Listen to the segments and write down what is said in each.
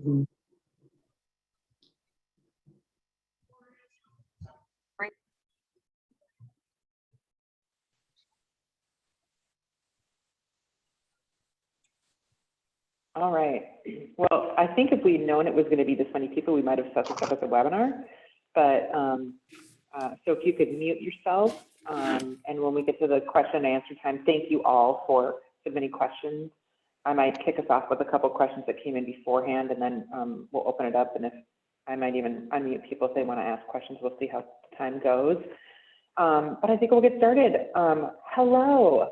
All right. Well, I think if we'd known it was going to be this many people, we might have set this up as a webinar. But so if you could mute yourself, and when we get to the question and answer time, thank you all for submitting questions. I might kick us off with a couple of questions that came in beforehand, and then we'll open it up. And if I might even unmute people if they want to ask questions. We'll see how time goes. But I think we'll get started. Hello,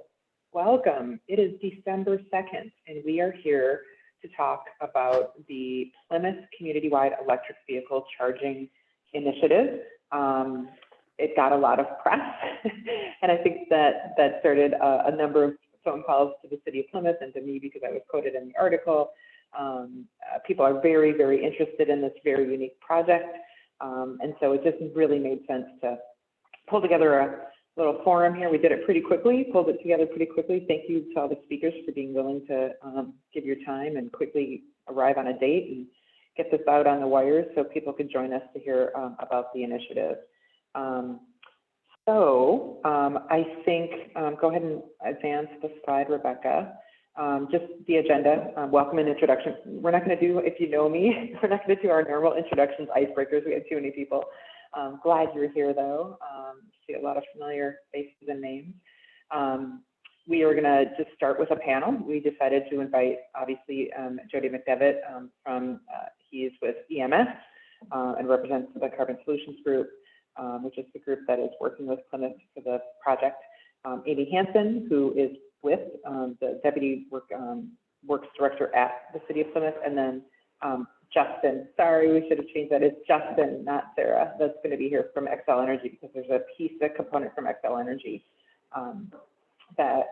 welcome. It is December 2nd, and we are here to talk about the Plymouth Community-Wide Electric Vehicle Charging Initiative. It got a lot of press, and I think that started a number of phone calls to the City of Plymouth and to me because I was quoted in the article. People are very, very interested in this very unique project, and so it just really made sense to pull together a little forum here. We did it pretty quickly, pulled it together pretty quickly. Thank you to all the speakers for being willing to give your time and quickly arrive on a date and get this out on the wires so people could join us to hear about the initiative. I think, go ahead and advance the slide, Rebecca. Just the agenda, welcome and introduction. We're not going to do, if you know me, we're not going to do our normal introductions, icebreakers. We have too many people. Glad you're here though. See a lot of familiar faces and names. We are going to just start with a panel. We decided to invite, obviously, Jody McDevitt he's with EMS and represents the Carbon Solutions Group, which is the group that is working with Plymouth for the project. Amy Hansen, who is with the Deputy Works Director at the City of Plymouth, and then Justin, sorry, we should have changed that. It's Justin, not Sarah, that's going to be here from Xcel Energy because there's a component from Xcel Energy that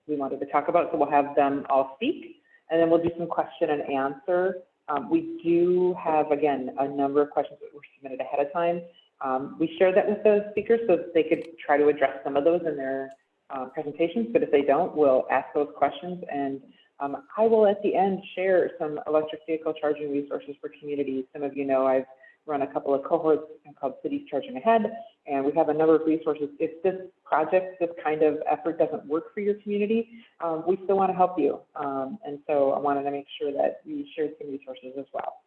we wanted to talk about. So we'll have them all speak, and then we'll do some question and answer. We do have, again, a number of questions that were submitted ahead of time. We shared that with the speakers so that they could try to address some of those in their presentations, but if they don't, we'll ask those questions. And I will at the end share some electric vehicle charging resources for communities. Some of you know I've run a couple of cohorts called Cities Charging Ahead, and we have a number of resources. If this project, this kind of effort doesn't work for your community, we still want to help you. And so I wanted to make sure that we shared some resources as well.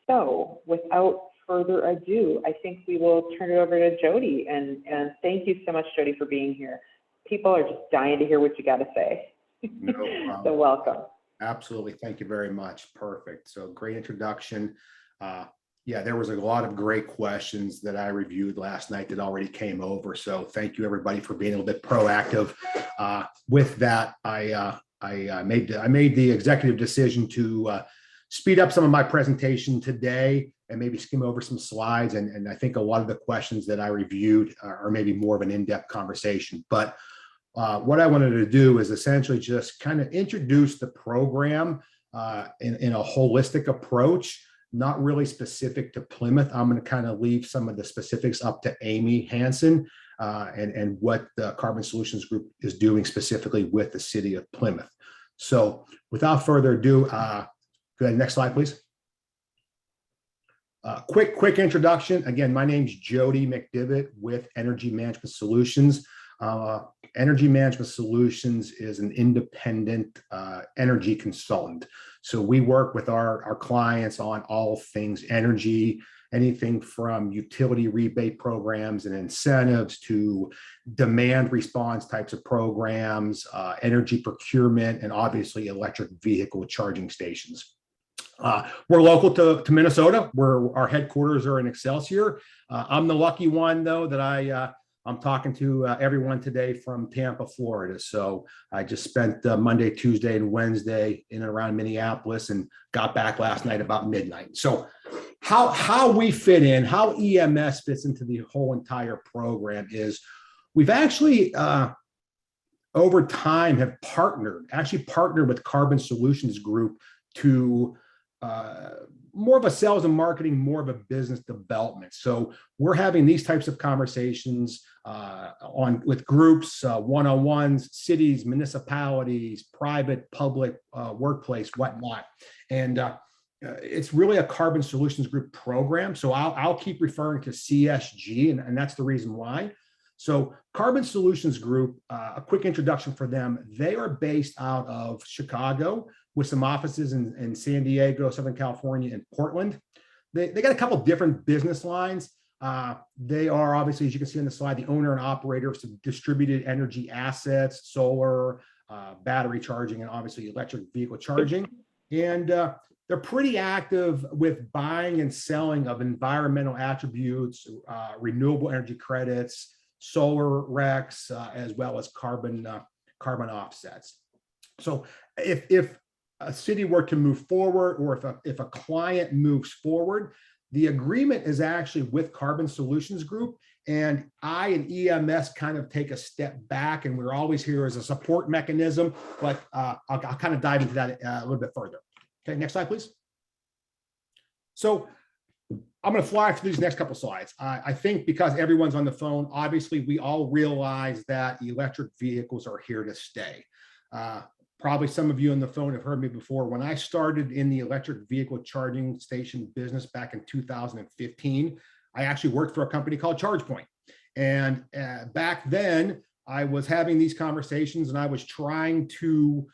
So without further ado, I think we will turn it over to Jody. And thank you so much, Jody, for being here. People are just dying to hear what you got to say. No problem. So welcome. Absolutely. Thank you very much. Perfect. So great introduction. Yeah, there was a lot of great questions that I reviewed last night that already came over. So thank you everybody for being a little bit proactive. With that, I made the executive decision to speed up some of my presentation today and maybe skim over some slides. And I think a lot of the questions that I reviewed are maybe more of an in-depth conversation. But what I wanted to do is essentially just kind of introduce the program in a holistic approach, not really specific to Plymouth. I'm going to kind of leave some of the specifics up to Amy Hansen and what the Carbon Solutions Group is doing specifically with the City of Plymouth. So without further ado, go ahead, next slide, please. Quick introduction. Again, my name's Jody McDevitt with Energy Management Solutions. Energy Management Solutions is an independent energy consultant. So we work with our clients on all things energy, anything from utility rebate programs and incentives to demand response types of programs, energy procurement, and obviously electric vehicle charging stations. We're local to Minnesota. Our headquarters are in Excelsior. I'm the lucky one, though, that I'm talking to everyone today from Tampa, Florida. So I just spent Monday, Tuesday, and Wednesday in and around Minneapolis and got back last night about midnight. So how we fit in, how EMS fits into the whole entire program is we've actually over time have partnered with Carbon Solutions Group to more of a sales and marketing, more of a business development. So we're having these types of conversations with groups, one-on-ones, cities, municipalities, private, public, workplace, whatnot. And It's really a Carbon Solutions Group program. So I'll keep referring to CSG, and that's the reason why. So Carbon Solutions Group, a quick introduction for them. They are based out of Chicago with some offices in San Diego, Southern California, and Portland. They got a couple different business lines. They are obviously, as you can see on the slide, the owner and operator of some distributed energy assets, solar, battery charging, and obviously electric vehicle charging. And they're pretty active with buying and selling of environmental attributes, renewable energy credits, solar RECs, as well as carbon offsets. So if a city were to move forward, or if a client moves forward, the agreement is actually with Carbon Solutions Group, and I and EMS kind of take a step back, and we're always here as a support mechanism, but I'll kind of dive into that a little bit further. Okay, next slide, please. So I'm going to fly through these next couple slides. I think because everyone's on the phone, obviously we all realize that electric vehicles are here to stay. Probably some of you on the phone have heard me before. When I started in the electric vehicle charging station business back in 2015, I actually worked for a company called ChargePoint. And back then, I was having these conversations, and I was trying to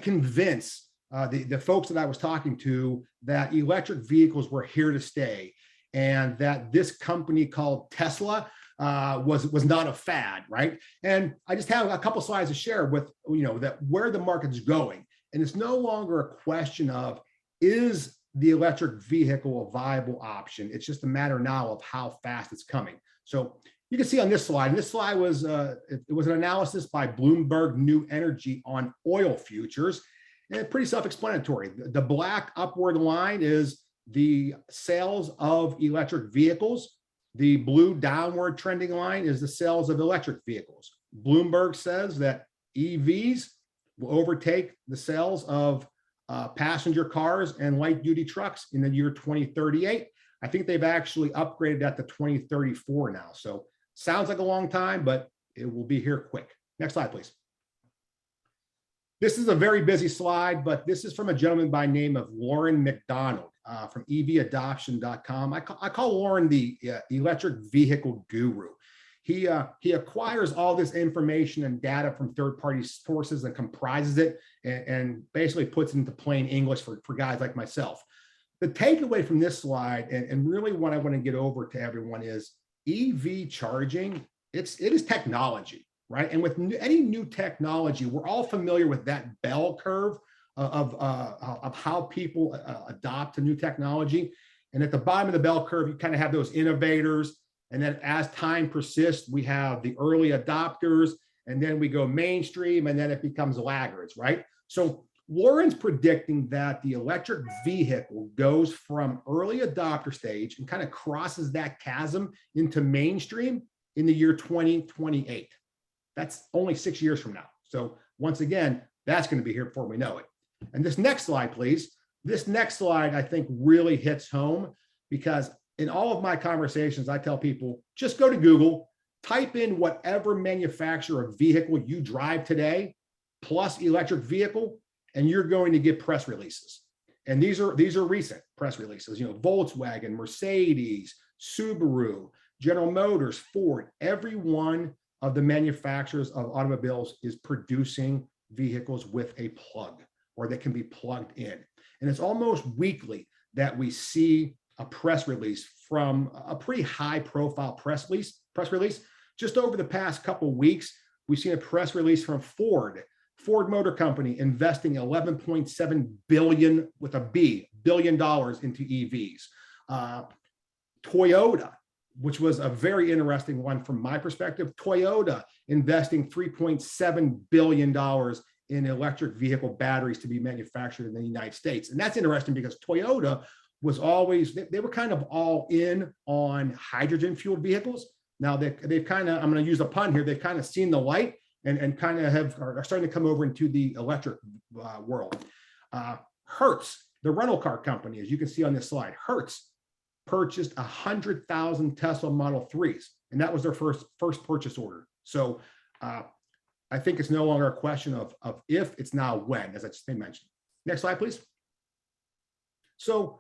convince the folks that I was talking to that electric vehicles were here to stay, and that this company called Tesla was not a fad, right? And I just have a couple slides to share with that where the market's going, and it's no longer a question of is the electric vehicle a viable option. It's just a matter now of how fast it's coming. So you can see on this slide, and this slide was it was an analysis by Bloomberg New Energy on oil futures. And pretty self-explanatory. The black upward line is the sales of electric vehicles. The blue downward trending line is the sales of electric vehicles. Bloomberg says that EVs will overtake the sales of passenger cars and light-duty trucks in the year 2038. I think they've actually upgraded that to 2034 now. So sounds like a long time, but it will be here quick. Next slide, please. This is a very busy slide, but this is from a gentleman by name of Lauren McDonald from evadoption.com. I call Lauren the electric vehicle guru. He acquires all this information and data from third-party sources and comprises it and basically puts it into plain English for guys like myself. The takeaway from this slide, and really what I want to get over to everyone, is EV charging, it is technology. Right. And with any new technology, we're all familiar with that bell curve of how people adopt a new technology. And at the bottom of the bell curve, you kind of have those innovators. And then as time persists, we have the early adopters, and then we go mainstream, and then it becomes laggards. Right. So Lauren's predicting that the electric vehicle goes from early adopter stage and kind of crosses that chasm into mainstream in the year 2028. That's only 6 years from now. So once again, that's going to be here before we know it. And this next slide, please. This next slide, I think, really hits home, because in all of my conversations, I tell people, just go to Google, type in whatever manufacturer of vehicle you drive today, plus electric vehicle, and you're going to get press releases. And these are recent press releases. Volkswagen, Mercedes, Subaru, General Motors, Ford, every one of the manufacturers of automobiles is producing vehicles with a plug, or that can be plugged in. And it's almost weekly that we see a press release from a pretty high profile press release. Just over the past couple of weeks, we've seen a press release from Ford Motor Company investing $11.7 billion with a B, billion dollars into EVs. Toyota, which was a very interesting one from my perspective. Toyota investing $3.7 billion in electric vehicle batteries to be manufactured in the United States. And that's interesting because Toyota was always, they were kind of all in on hydrogen fueled vehicles. Now they've kind of, I'm going to use a pun here, they've kind of seen the light and kind of are starting to come over into the electric world. Hertz, the rental car company, as you can see on this slide, Hertz purchased 100,000 Tesla Model 3s, and that was their first purchase order. So I think it's no longer a question of if, it's now when, as I just mentioned. Next slide, please. So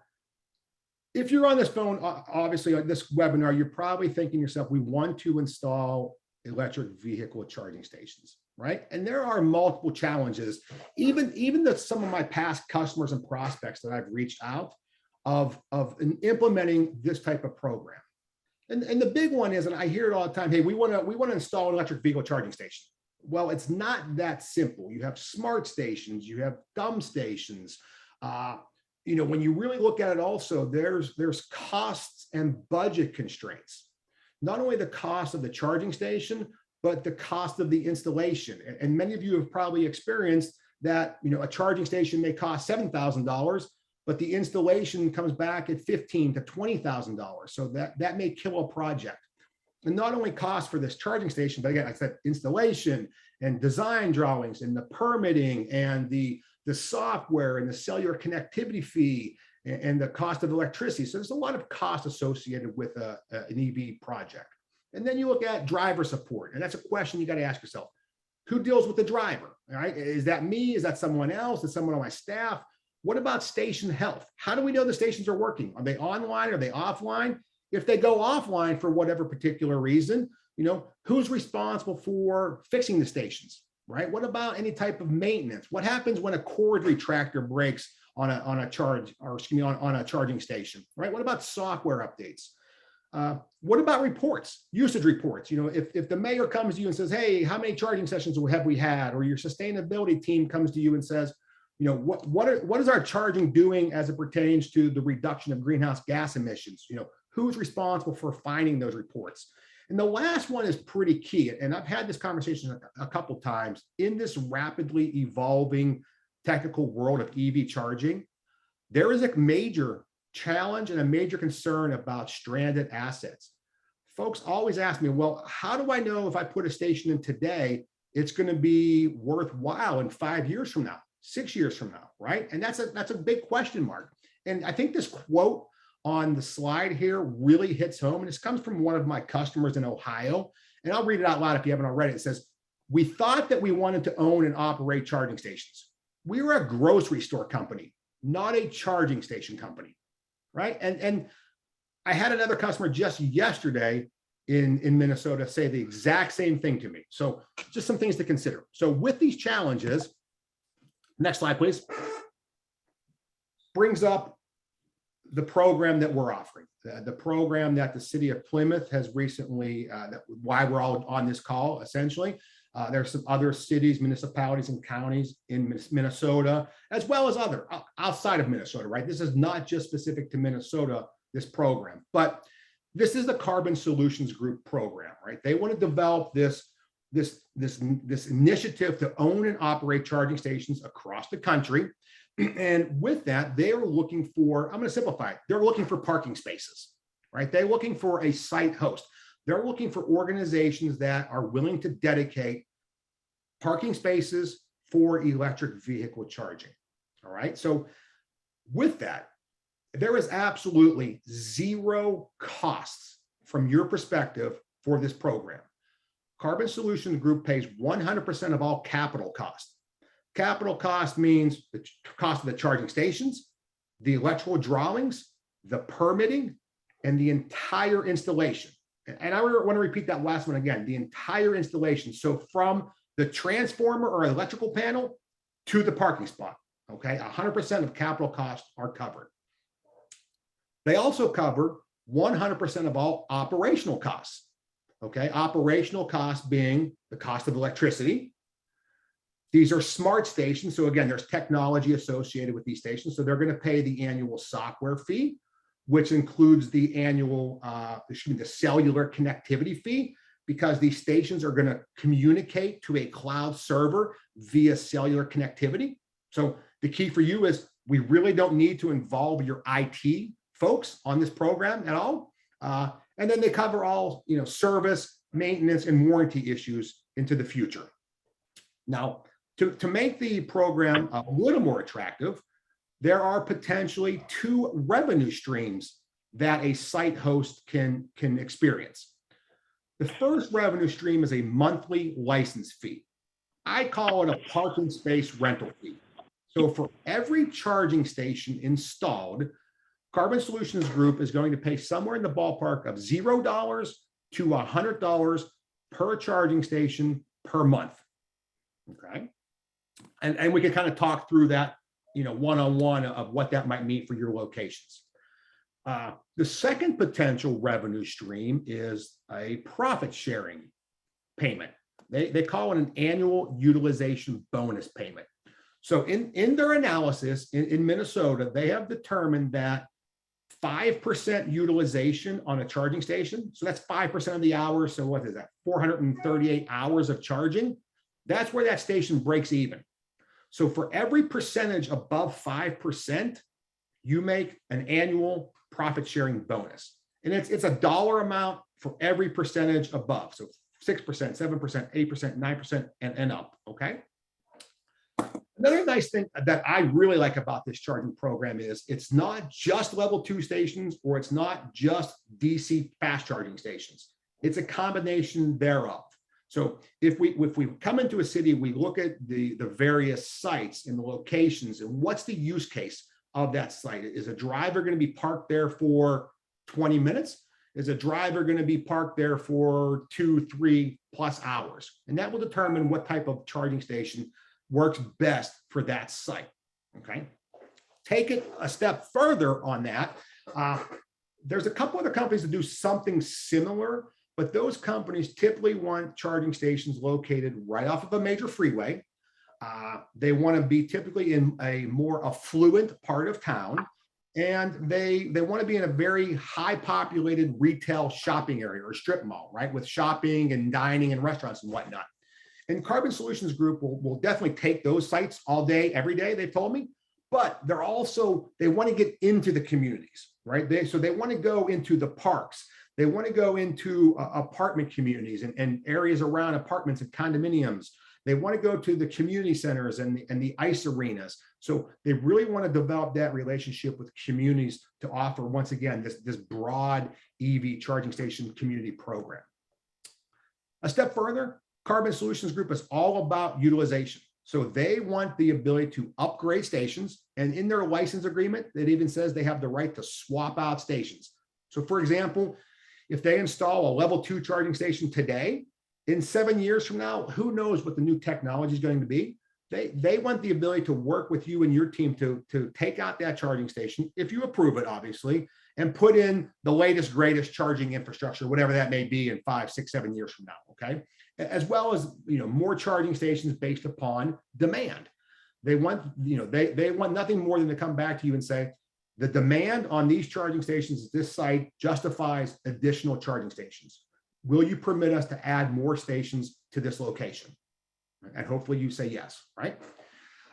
if you're on this phone, obviously on this webinar, you're probably thinking to yourself, we want to install electric vehicle charging stations, right? And there are multiple challenges, even that some of my past customers and prospects that I've reached out of implementing this type of program. And the big one is, and I hear it all the time, hey, we want to install an electric vehicle charging station. Well, it's not that simple. You have smart stations, you have dumb stations. When you really look at it also, there's costs and budget constraints. Not only the cost of the charging station, but the cost of the installation. And many of you have probably experienced that, a charging station may cost $7,000, but the installation comes back at $15,000 to $20,000. So that may kill a project. And not only cost for this charging station, but again, I said installation and design drawings and the permitting and the software and the cellular connectivity fee and the cost of electricity. So there's a lot of cost associated with an EV project. And then you look at driver support, and that's a question you got to ask yourself. Who deals with the driver? All right, is that me? Is that someone else? Is someone on my staff? What about station health? How do we know the stations are working? Are they online? Are they offline? If they go offline for whatever particular reason, who's responsible for fixing the stations, right? What about any type of maintenance? What happens when a cord retractor breaks on a charging station, right? What about software updates? What about reports, usage reports? If the mayor comes to you and says, hey, how many charging sessions have we had? Or your sustainability team comes to you and says, what is our charging doing as it pertains to the reduction of greenhouse gas emissions? Who's responsible for finding those reports? And the last one is pretty key. And I've had this conversation a couple times in this rapidly evolving technical world of EV charging. There is a major challenge and a major concern about stranded assets. Folks always ask me, well, how do I know if I put a station in today, it's going to be worthwhile in 5 years from now, 6 years from now, right? And that's a big question mark. And I think this quote on the slide here really hits home. And this comes from one of my customers in Ohio. And I'll read it out loud if you haven't already. It says, we thought that we wanted to own and operate charging stations. We were a grocery store company, not a charging station company, right? And I had another customer just yesterday in Minnesota say the exact same thing to me. So just some things to consider. So with these challenges, next slide, please, brings up the program that we're offering, the program that the City of Plymouth has recently, why we're all on this call, essentially. There's some other cities, municipalities, and counties in Minnesota, as well as other outside of Minnesota, right? This is not just specific to Minnesota, this program, but this is the Carbon Solutions Group program, right? They want to develop this initiative to own and operate charging stations across the country. And with that, they are looking for, I'm going to simplify it, they're looking for parking spaces, right? They're looking for a site host. They're looking for organizations that are willing to dedicate parking spaces for electric vehicle charging. All right. So with that, there is absolutely zero costs from your perspective for this program. Carbon Solutions Group pays 100% of all capital costs. Capital cost means the cost of the charging stations, the electrical drawings, the permitting, and the entire installation. And I want to repeat that last one again, the entire installation. So from the transformer or electrical panel to the parking spot, okay? 100% of capital costs are covered. They also cover 100% of all operational costs, okay? Operational costs being the cost of electricity. These are smart stations. So again, there's technology associated with these stations. So they're going to pay the annual software fee, which includes the annual, the cellular connectivity fee, because these stations are going to communicate to a cloud server via cellular connectivity. So the key for you is we really don't need to involve your IT folks on this program at all. And then they cover all, service, maintenance, and warranty issues into the future. Now, to make the program a little more attractive, there are potentially 2 revenue streams that a site host can experience. The first revenue stream is a monthly license fee. I call it a parking space rental fee. So for every charging station installed, Carbon Solutions Group is going to pay somewhere in the ballpark of $0 to $100 per charging station per month. Okay. And we can kind of talk through that, one-on-one of what that might mean for your locations. The second potential revenue stream is a profit sharing payment. They call it an annual utilization bonus payment. So in their analysis in Minnesota, they have determined that 5% utilization on a charging station. So that's 5% of the hours. So what is that? 438 hours of charging. That's where that station breaks even. So for every percentage above 5%, you make an annual profit sharing bonus. And it's a dollar amount for every percentage above. So 6%, 7%, 8%, 9%, and up, okay? Another nice thing that I really like about this charging program is it's not just level 2 stations, or it's not just DC fast charging stations. It's a combination thereof. So if we come into a city, we look at the various sites and the locations and what's the use case of that site. Is a driver going to be parked there for 20 minutes? Is a driver going to be parked there for 2-3+ hours? And that will determine what type of charging station works best for that site. Okay. Take it a step further on that. There's a couple other companies that do something similar, but those companies typically want charging stations located right off of a major freeway. They want to be typically in a more affluent part of town, and they want to be in a very high populated retail shopping area or strip mall, right? With shopping and dining and restaurants and whatnot. And Carbon Solutions Group will definitely take those sites all day, every day, they've told me, but they want to get into the communities, right? So they want to go into the parks. They want to go into apartment communities and areas around apartments and condominiums. They want to go to the community centers and the ice arenas. So they really want to develop that relationship with communities to offer, once again, this broad EV charging station community program. A step further, Carbon Solutions Group is all about utilization. So they want the ability to upgrade stations. And in their license agreement, it even says they have the right to swap out stations. So for example, if they install a level 2 charging station today, in 7 years from now, who knows what the new technology is going to be? They want the ability to work with you and your team to take out that charging station, if you approve it, obviously, and put in the latest, greatest charging infrastructure, whatever that may be in 5, 6, 7 years from now, okay? As well as, more charging stations based upon demand. They want, they want nothing more than to come back to you and say, the demand on these charging stations at this site justifies additional charging stations. Will you permit us to add more stations to this location? And hopefully you say yes, right?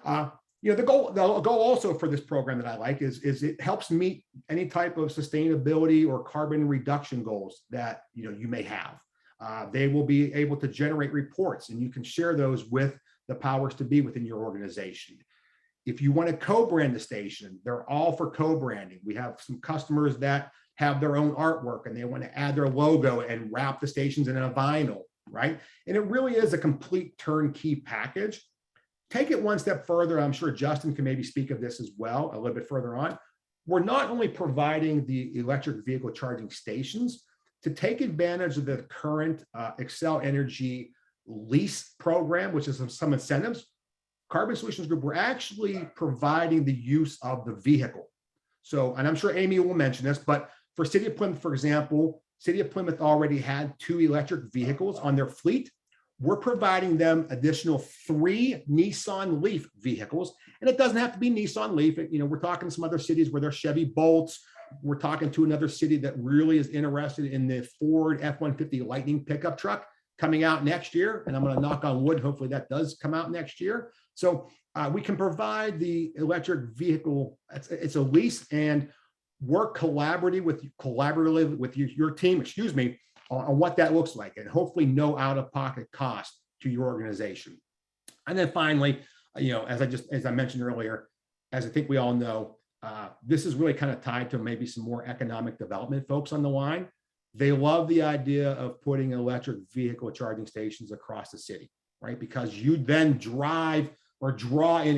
The goal also for this program that I like is it helps meet any type of sustainability or carbon reduction goals that you may have. They will be able to generate reports, and you can share those with the powers to be within your organization. If you want to co-brand the station, they're all for co-branding. We have some customers that have their own artwork and they want to add their logo and wrap the stations in a vinyl, right? And it really is a complete turnkey package. Take it one step further. I'm sure Justin can maybe speak of this as well a little bit further on. We're not only providing the electric vehicle charging stations. To take advantage of the current Xcel Energy lease program, which is some incentives, Carbon Solutions Group, we're actually providing the use of the vehicle. So, and I'm sure Amy will mention this, but for City of Plymouth, for example, City of Plymouth already had 2 electric vehicles on their fleet. We're providing them additional 3 Nissan Leaf vehicles. And it doesn't have to be Nissan Leaf. We're talking to some other cities where they're Chevy Bolts. We're talking to another city that really is interested in the Ford F-150 Lightning pickup truck coming out next year. And I'm going to knock on wood. Hopefully that does come out next year. So we can provide the electric vehicle. It's a lease, and work collaboratively with your team, on what that looks like, and hopefully no out-of-pocket cost to your organization. And then finally, as I mentioned earlier, as I think we all know, this is really kind of tied to maybe some more economic development folks on the line. They love the idea of putting electric vehicle charging stations across the city, right? Because you then draw in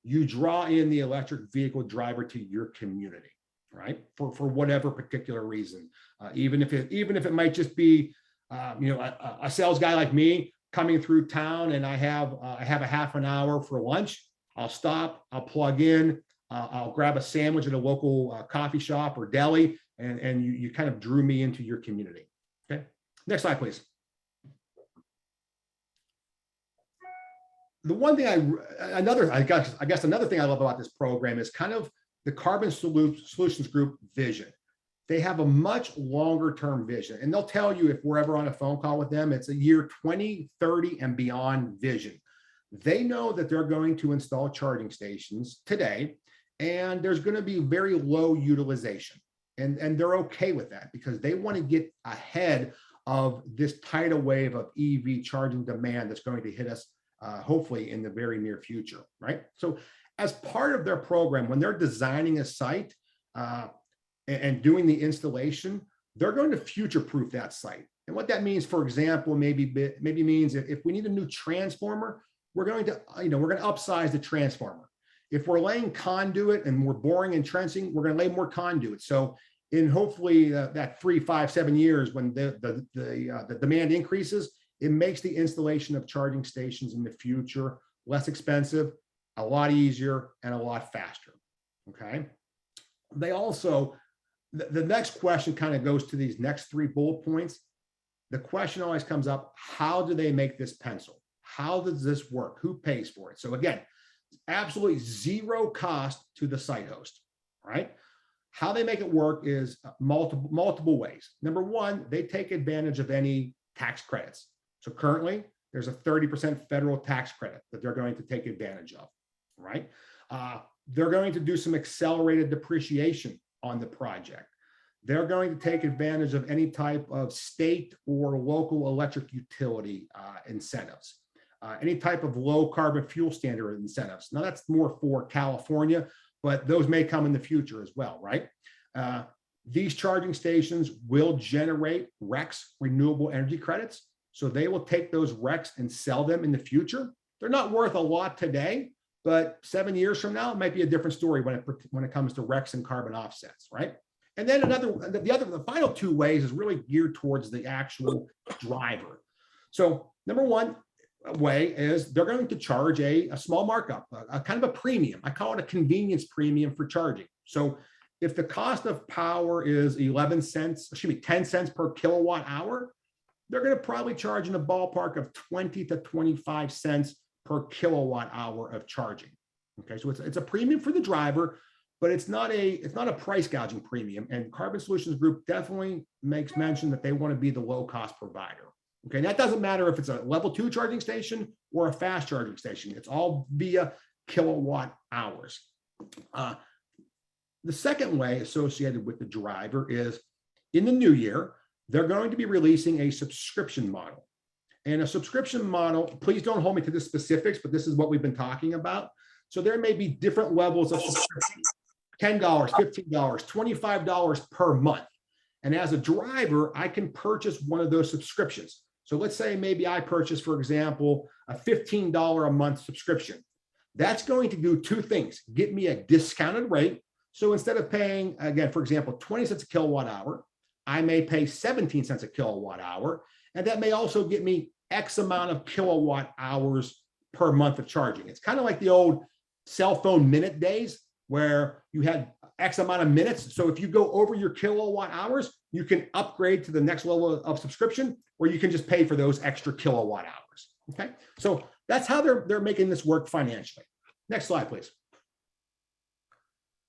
you draw in the electric vehicle driver to your community, right? For whatever particular reason, even if it might just be, a sales guy like me coming through town, and I have a half an hour for lunch. I'll stop, I'll plug in, I'll grab a sandwich at a local coffee shop or deli, and you kind of drew me into your community. Okay, next slide, please. The one thing I guess another thing I love about this program is kind of the Carbon Solutions Group vision. They have a much longer term vision, and they'll tell you, if we're ever on a phone call with them, it's a year 2030 and beyond vision. They know that they're going to install charging stations today, and there's going to be very low utilization, and they're okay with that because they want to get ahead of this tidal wave of EV charging demand that's going to hit us hopefully in the very near future, right? So as part of their program, when they're designing a site and doing the installation, they're going to future-proof that site. And what that means, for example, maybe means if we need a new transformer, we're going to upsize the transformer. If we're laying conduit and we're boring and trenching, we're going to lay more conduit. So in hopefully that 3, 5, 7 years, when the demand increases, it makes the installation of charging stations in the future less expensive, a lot easier, and a lot faster. Okay. They also, the next question kind of goes to these next 3 bullet points. The question always comes up: how do they make this pencil? How does this work? Who pays for it? So again, absolutely zero cost to the site host, right? How they make it work is multiple ways. Number one, they take advantage of any tax credits. So currently, there's a 30% federal tax credit that they're going to take advantage of, right? They're going to do some accelerated depreciation on the project. They're going to take advantage of any type of state or local electric utility incentives, any type of low carbon fuel standard incentives. Now that's more for California, but those may come in the future as well, right? These charging stations will generate RECs, renewable energy credits. So they will take those RECs and sell them in the future. They're not worth a lot today, but 7 years from now, it might be a different story when it comes to RECs and carbon offsets, right? And then the final 2 ways is really geared towards the actual driver. So number one way is they're going to charge a small markup, a kind of a premium. I call it a convenience premium for charging. So if the cost of power is 10 cents per kilowatt hour, they're going to probably charge in a ballpark of 20 to 25 cents per kilowatt hour of charging. Okay, so it's a premium for the driver, but it's not a price gouging premium. And Carbon Solutions Group definitely makes mention that they want to be the low cost provider. Okay, and that doesn't matter if it's a level 2 charging station or a fast charging station. It's all via kilowatt hours. The second way associated with the driver is in the new year, they're going to be releasing a subscription model. And a subscription model, please don't hold me to the specifics, but this is what we've been talking about. So there may be different levels of subscription, $10, $15, $25 per month. And as a driver, I can purchase one of those subscriptions. So let's say maybe I purchase, for example, a $15 a month subscription. That's going to do 2 things: get me a discounted rate. So instead of paying, again, for example, 20 cents a kilowatt hour, I may pay 17 cents a kilowatt hour. And that may also get me X amount of kilowatt hours per month of charging. It's kind of like the old cell phone minute days where you had X amount of minutes. So if you go over your kilowatt hours, you can upgrade to the next level of subscription, or you can just pay for those extra kilowatt hours. Okay, so that's how they're making this work financially. Next slide, please.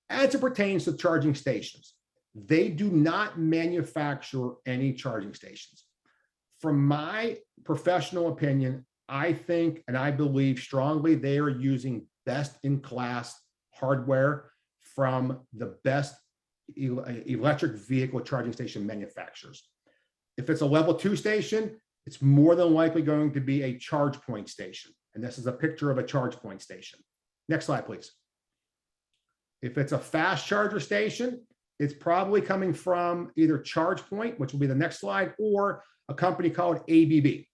As it pertains to charging stations, they do not manufacture any charging stations. From my professional opinion, I think and I believe strongly they are using best-in-class hardware from the best electric vehicle charging station manufacturers. If it's a level 2 station, it's more than likely going to be a charge point station. And this is a picture of a charge point station. Next slide, please. If it's a fast charger station, it's probably coming from either ChargePoint, which will be the next slide, or a company called ABB.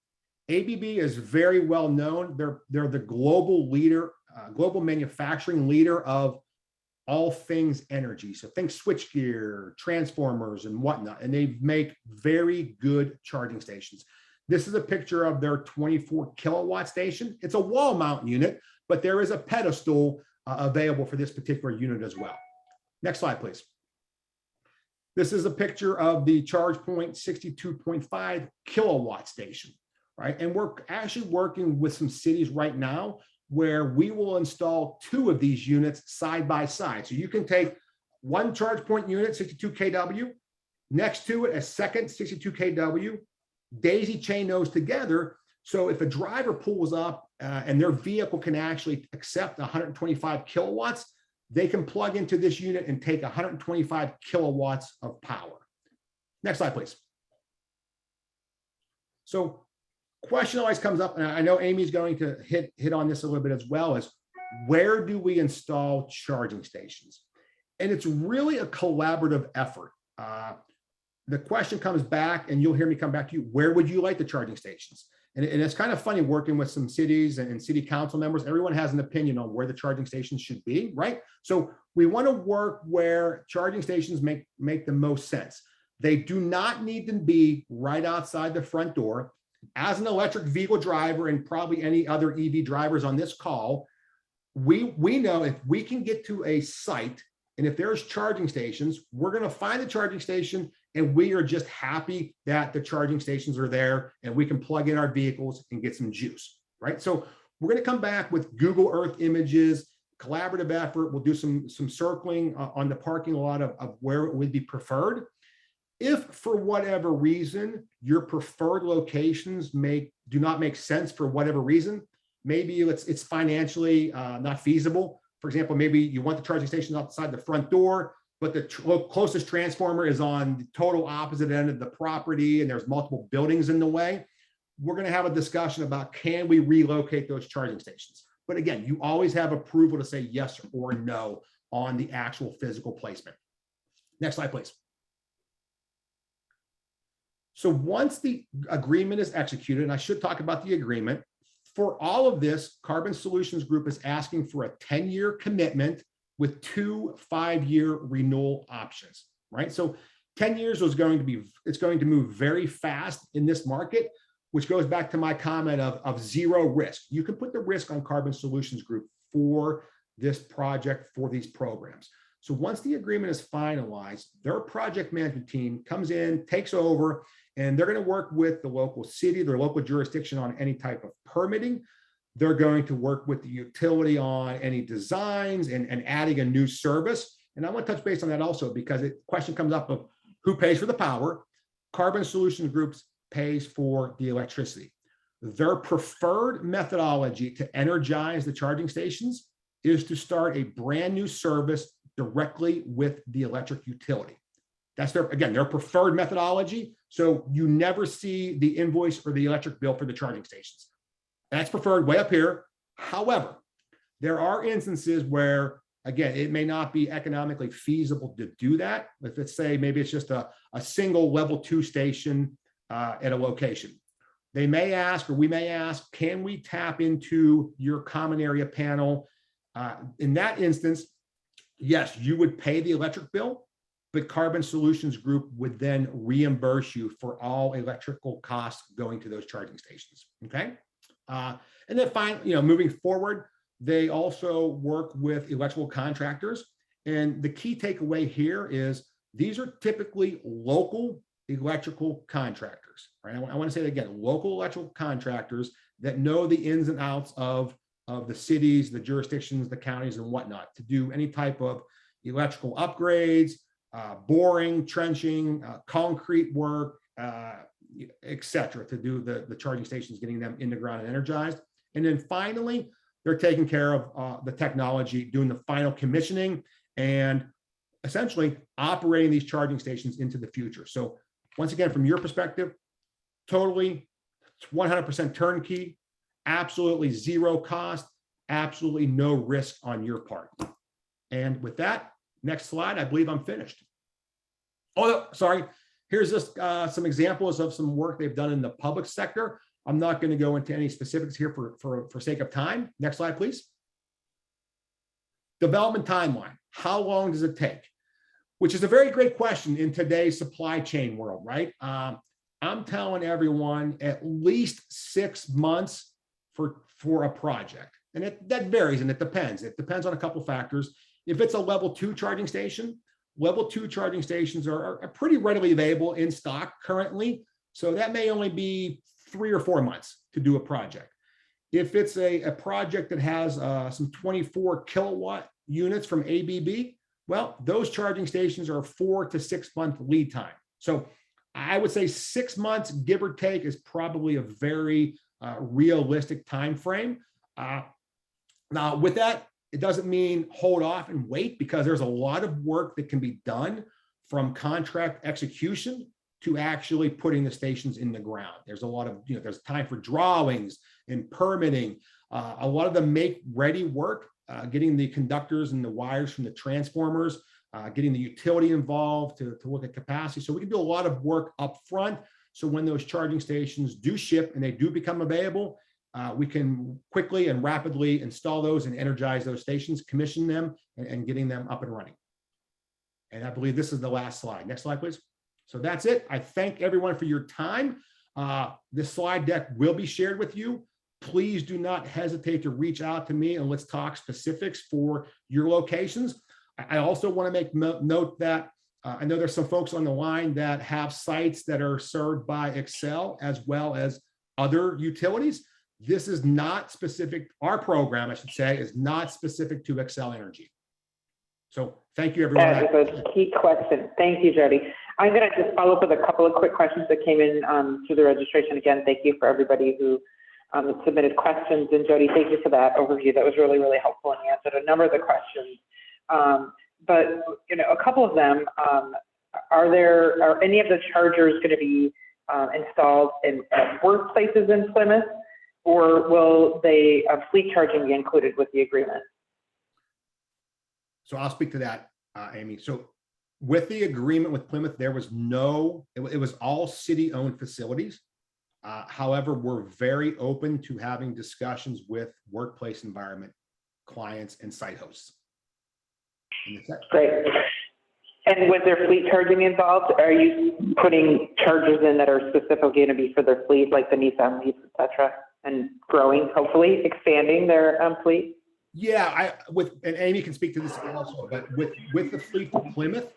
ABB is very well known. They're the global leader, global manufacturing leader of all things energy. So think switchgear, transformers, and whatnot. And they make very good charging stations. This is a picture of their 24 kilowatt station. It's a wall mount unit, but there is a pedestal available for this particular unit as well. Next slide, please. This is a picture of the ChargePoint 62.5 kilowatt station, right? And we're actually working with some cities right now where we will install 2 of these units side by side. So you can take one ChargePoint unit, 62 kW, next to it a second 62 kW, daisy chain those together. So if a driver pulls up and their vehicle can actually accept 125 kilowatts, they can plug into this unit and take 125 kilowatts of power. Next slide, please. So question always comes up, and I know Amy's going to hit on this a little bit as well, is where do we install charging stations? And it's really a collaborative effort. The question comes back, and you'll hear me come back to you, where would you like the charging stations? And it's kind of funny working with some cities and city council members. Everyone has an opinion on where the charging stations should be, right? So we want to work where charging stations make the most sense. They do not need to be right outside the front door. As an electric vehicle driver, and probably any other EV drivers on this call, we know if we can get to a site and if there's charging stations, we're going to find the charging station, and we are just happy that the charging stations are there and we can plug in our vehicles and get some juice, right? So we're going to come back with Google Earth images, collaborative effort. We'll do some circling on the parking lot of where it would be preferred. If for whatever reason your preferred locations do not make sense for whatever reason, maybe it's financially not feasible. For example, maybe you want the charging station outside the front door, but the closest transformer is on the total opposite end of the property and there's multiple buildings in the way. We're going to have a discussion about, can we relocate those charging stations? But again, you always have approval to say yes or no on the actual physical placement. Next slide, please. So once the agreement is executed, and I should talk about the agreement, for all of this, Carbon Solutions Group is asking for a 10-year commitment with 2 5-year renewal options, right? So 10 years it's going to move very fast in this market, which goes back to my comment of zero risk. You can put the risk on Carbon Solutions Group for this project, for these programs. So once the agreement is finalized, their project management team comes in, takes over, and they're going to work with the local city, their local jurisdiction on any type of permitting. They're going to work with the utility on any designs and adding a new service. And I want to touch base on that also, because the question comes up of who pays for the power. Carbon Solutions Group pays for the electricity. Their preferred methodology to energize the charging stations is to start a brand new service directly with the electric utility. That's their preferred methodology. So you never see the invoice or the electric bill for the charging stations. That's preferred way up here. However, there are instances where, again, it may not be economically feasible to do that. If it's, say, maybe it's just a single level 2 station at a location. They may ask, or we may ask, can we tap into your common area panel? In that instance, yes, you would pay the electric bill, but Carbon Solutions Group would then reimburse you for all electrical costs going to those charging stations, okay? And then finally, moving forward, they also work with electrical contractors. And the key takeaway here is these are typically local electrical contractors, right? I want to say that again, local electrical contractors that know the ins and outs of the cities, the jurisdictions, the counties, and whatnot to do any type of electrical upgrades, boring, trenching, concrete work, et cetera, to do the charging stations, getting them in the ground and energized. And then finally, they're taking care of the technology, doing the final commissioning, and essentially operating these charging stations into the future. So once again, from your perspective, totally 100% turnkey, absolutely zero cost, absolutely no risk on your part. And with that, next slide, I believe I'm finished. Oh, sorry. Here's just some examples of some work they've done in the public sector. I'm not going to go into any specifics here for sake of time. Next slide, please. Development timeline. How long does it take? Which is a very great question in today's supply chain world, right? I'm telling everyone at least 6 months for a project. And that varies and it depends. It depends on a couple factors. If it's a level 2 charging station, level 2 charging stations are pretty readily available in stock currently. So that may only be 3 or 4 months to do a project. If it's a project that has some 24 kilowatt units from ABB, well, those charging stations are 4 to 6 month lead time. So I would say 6 months, give or take, is probably a very realistic time frame. Now, with that, it doesn't mean hold off and wait, because there's a lot of work that can be done from contract execution to actually putting the stations in the ground. There's a lot of, there's time for drawings and permitting, a lot of the make ready work, getting the conductors and the wires from the transformers, getting the utility involved to look at capacity. So we can do a lot of work up front. So when those charging stations do ship and they do become available, we can quickly and rapidly install those and energize those stations, commission them, and getting them up and running. And I believe this is the last slide. Next slide, please. So that's it. I thank everyone for your time. This slide deck will be shared with you. Please do not hesitate to reach out to me and let's talk specifics for your locations. I also want to make note that I know there's some folks on the line that have sites that are served by Xcel as well as other utilities. This is not specific, our program, I should say, is not specific to Xcel Energy. So thank you, everyone. That is a key question. Thank you, Jody. I'm going to just follow up with a couple of quick questions that came in through the registration. Again, thank you for everybody who submitted questions. And Jody, thank you for that overview. That was really, really helpful and answered a number of the questions. But a couple of them, are any of the chargers going to be installed at workplaces in Plymouth, or will they fleet charging be included with the agreement? So I'll speak to that, Amy. So with the agreement with Plymouth, there was it was all city-owned facilities. However, we're very open to having discussions with workplace environment clients and site hosts. Great. And was there fleet charging involved? Are you putting chargers in that are specifically going to be for their fleet, like the Nissan Leafs, et cetera, and growing, hopefully expanding their fleet? Yeah, and Amy can speak to this also, but with the fleet for Plymouth,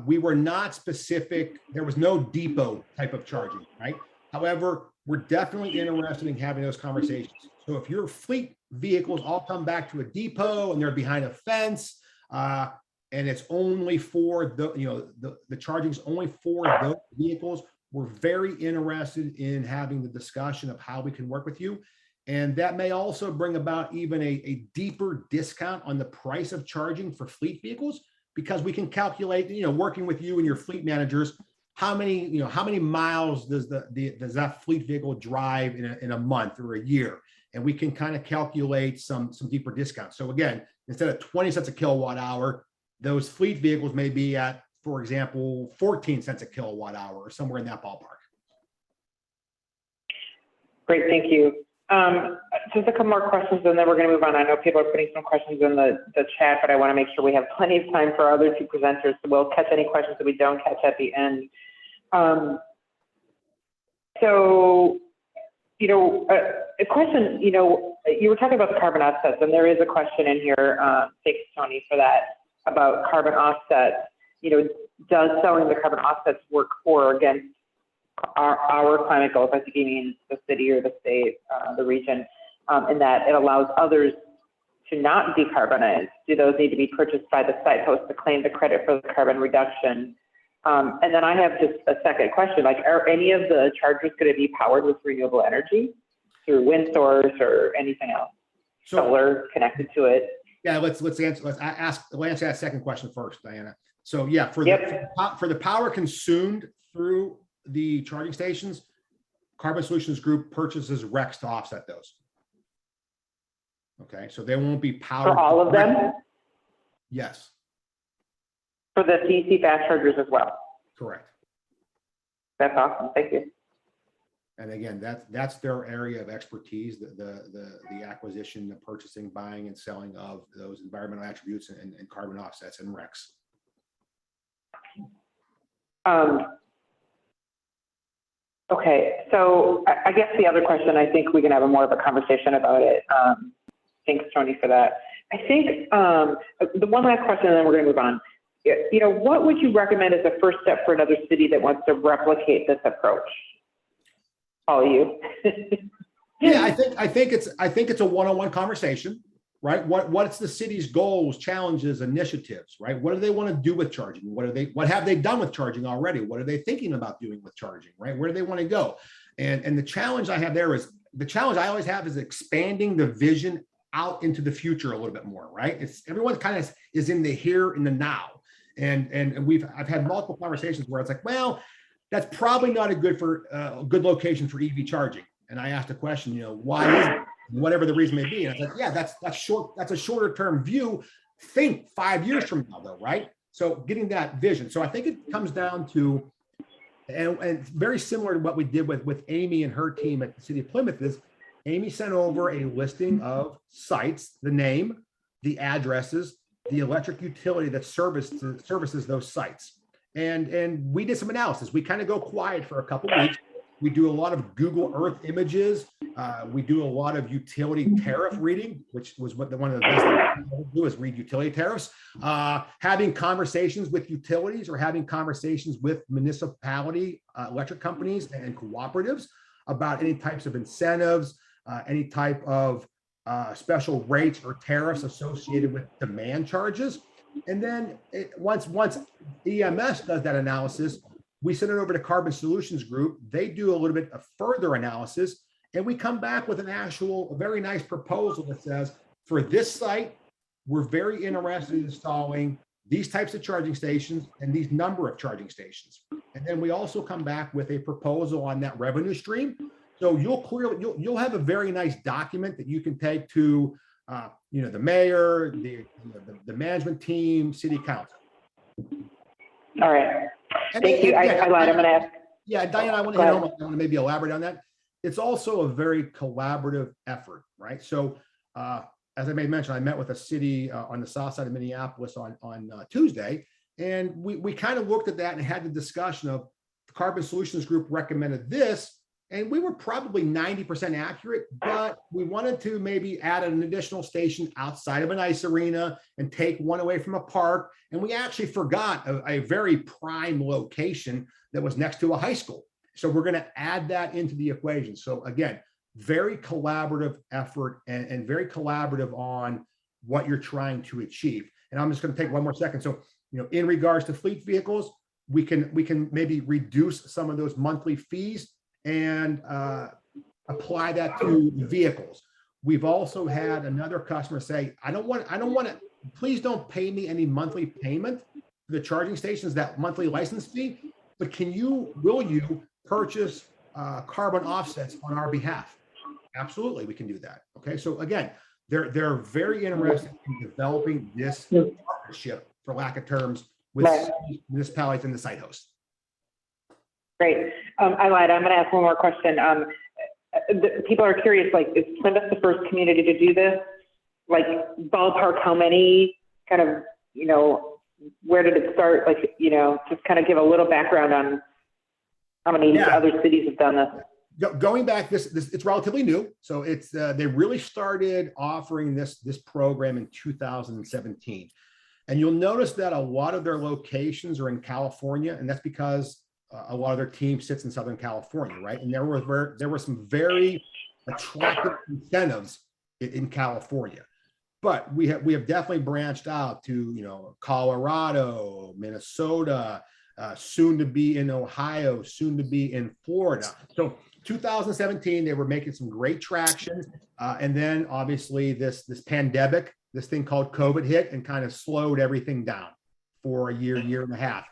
we were not specific. There was no depot type of charging, right? However, we're definitely interested in having those conversations. So if your fleet vehicles all come back to a depot and they're behind a fence, and it's only for the charging is only for those vehicles, we're very interested in having the discussion of how we can work with you. And that may also bring about even a deeper discount on the price of charging for fleet vehicles, because we can calculate, working with you and your fleet managers, how many miles does that fleet vehicle drive in a month or a year? And we can kind of calculate some deeper discounts. So again, instead of 20 cents a kilowatt hour, those fleet vehicles may be at, for example, 14 cents a kilowatt hour or somewhere in that ballpark. Great, thank you. Just a couple more questions and then we're going to move on. I know people are putting some questions in the chat, but I want to make sure we have plenty of time for our other two presenters. So we'll catch any questions that we don't catch at the end. A question, you were talking about the carbon offsets, and there is a question in here, thanks, Tony, for that, about carbon offsets. Does selling the carbon offsets work for or against our climate goals? I think you mean the city or the state, the region, in that it allows others to not decarbonize. Do those need to be purchased by the site host to claim the credit for the carbon reduction? And then I have just a second question, like, are any of the chargers going to be powered with renewable energy through wind source or anything else? Solar connected to it? Yeah, let's answer that second question first, Diana. So yeah, for the power consumed through the charging stations, Carbon Solutions Group purchases RECs to offset those. Okay, so they won't be powered. For all of them? Yes. For the DC fast chargers as well? Correct. That's awesome, thank you. And again, that's their area of expertise, the acquisition, the purchasing, buying, and selling of those environmental attributes and carbon offsets and RECs. Okay, so I guess the other question, I think we can have more of a conversation about it. Thanks, Tony, for that. I think the one last question, and then we're going to move on. You know, what would you recommend as a first step for another city that wants to replicate this approach? All of you. Yeah, I think it's a one-on-one conversation, right? What's the city's goals, challenges, initiatives, right? What do they want to do with charging? What have they done with charging already? What are they thinking about doing with charging, right? Where do they want to go? And the challenge I have there is, the challenge I always have is expanding the vision out into the future a little bit more, right? It's everyone kind of is in the here and the now. And I've had multiple conversations where it's like, well, that's probably not a good location for EV charging. And I asked a question, you know, why is it? Whatever the reason may be. And I said, yeah, that's a shorter term view. Think 5 years from now though, right? So getting that vision. So I think it comes down to, and very similar to what we did with Amy and her team at the City of Plymouth, is Amy sent over a listing of sites, the name, the addresses, the electric utility that services those sites. And we did some analysis. We kind of go quiet for a couple of weeks. We do a lot of Google Earth images. We do a lot of utility tariff reading, which was one of the best things we do is read utility tariffs. Having conversations with utilities or having conversations with municipality electric companies and cooperatives about any types of incentives, any type of special rates or tariffs associated with demand charges. And then once EMS does that analysis, we send it over to Carbon Solutions Group. They do a little bit of further analysis, and we come back with a very nice proposal that says, for this site, we're very interested in installing these types of charging stations and these number of charging stations. And then we also come back with a proposal on that revenue stream. So you'll have a very nice document that you can take to the mayor, the management team, city council. All right. Thank you. I lied. I'm going to ask. Yeah, Diane, I want to maybe elaborate on that. It's also a very collaborative effort, right? So as I may mention, I met with a city on the south side of Minneapolis on Tuesday, and we kind of looked at that and had the discussion of the Carbon Solutions Group recommended this, and we were probably 90% accurate, but we wanted to maybe add an additional station outside of an ice arena and take one away from a park. And we actually forgot a very prime location that was next to a high school. So we're going to add that into the equation. So again, very collaborative effort and very collaborative on what you're trying to achieve. And I'm just going to take one more second. So, in regards to fleet vehicles, we can maybe reduce some of those monthly fees and apply that to vehicles. We've also had another customer say, I don't want to, please don't pay me any monthly payment for the charging stations, that monthly license fee, but will you purchase carbon offsets on our behalf? Absolutely, we can do that. Okay, so again, they're very interested in developing this partnership, for lack of terms, with municipalities and the site hosts. Great. I lied. I'm going to ask one more question. People are curious, like, is Plymouth the first community to do this? Like, ballpark, how many, kind of, where did it start? Like, just kind of give a little background on how many other cities have done this. Going back, this it's relatively new. So it's they really started offering this program in 2017. And you'll notice that a lot of their locations are in California, and that's because a lot of their team sits in Southern California, right? And there were some very attractive incentives in California, but we have definitely branched out to Colorado, Minnesota, soon to be in Ohio, soon to be in Florida. So 2017, they were making some great traction, and then obviously this pandemic, this thing called COVID hit and kind of slowed everything down for a year and a half.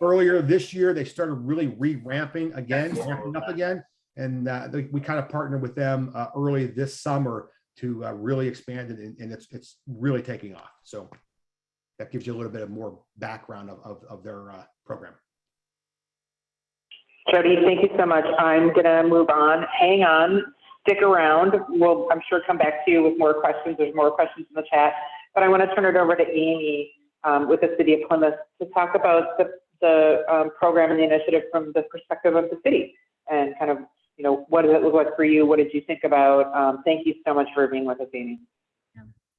Earlier this year, they started really ramping up again. And we kind of partnered with them early this summer to really expand it, and it's really taking off. So that gives you a little bit of more background of their program. Jody, thank you so much. I'm gonna move on. Hang on, stick around. We'll, I'm sure, come back to you with more questions. There's more questions in the chat, but I want to turn it over to Amy with the City of Plymouth to talk about the program and the initiative from the perspective of the city and kind of, you know, what does it look like for you? What did you think about? Thank you so much for being with us, Amy.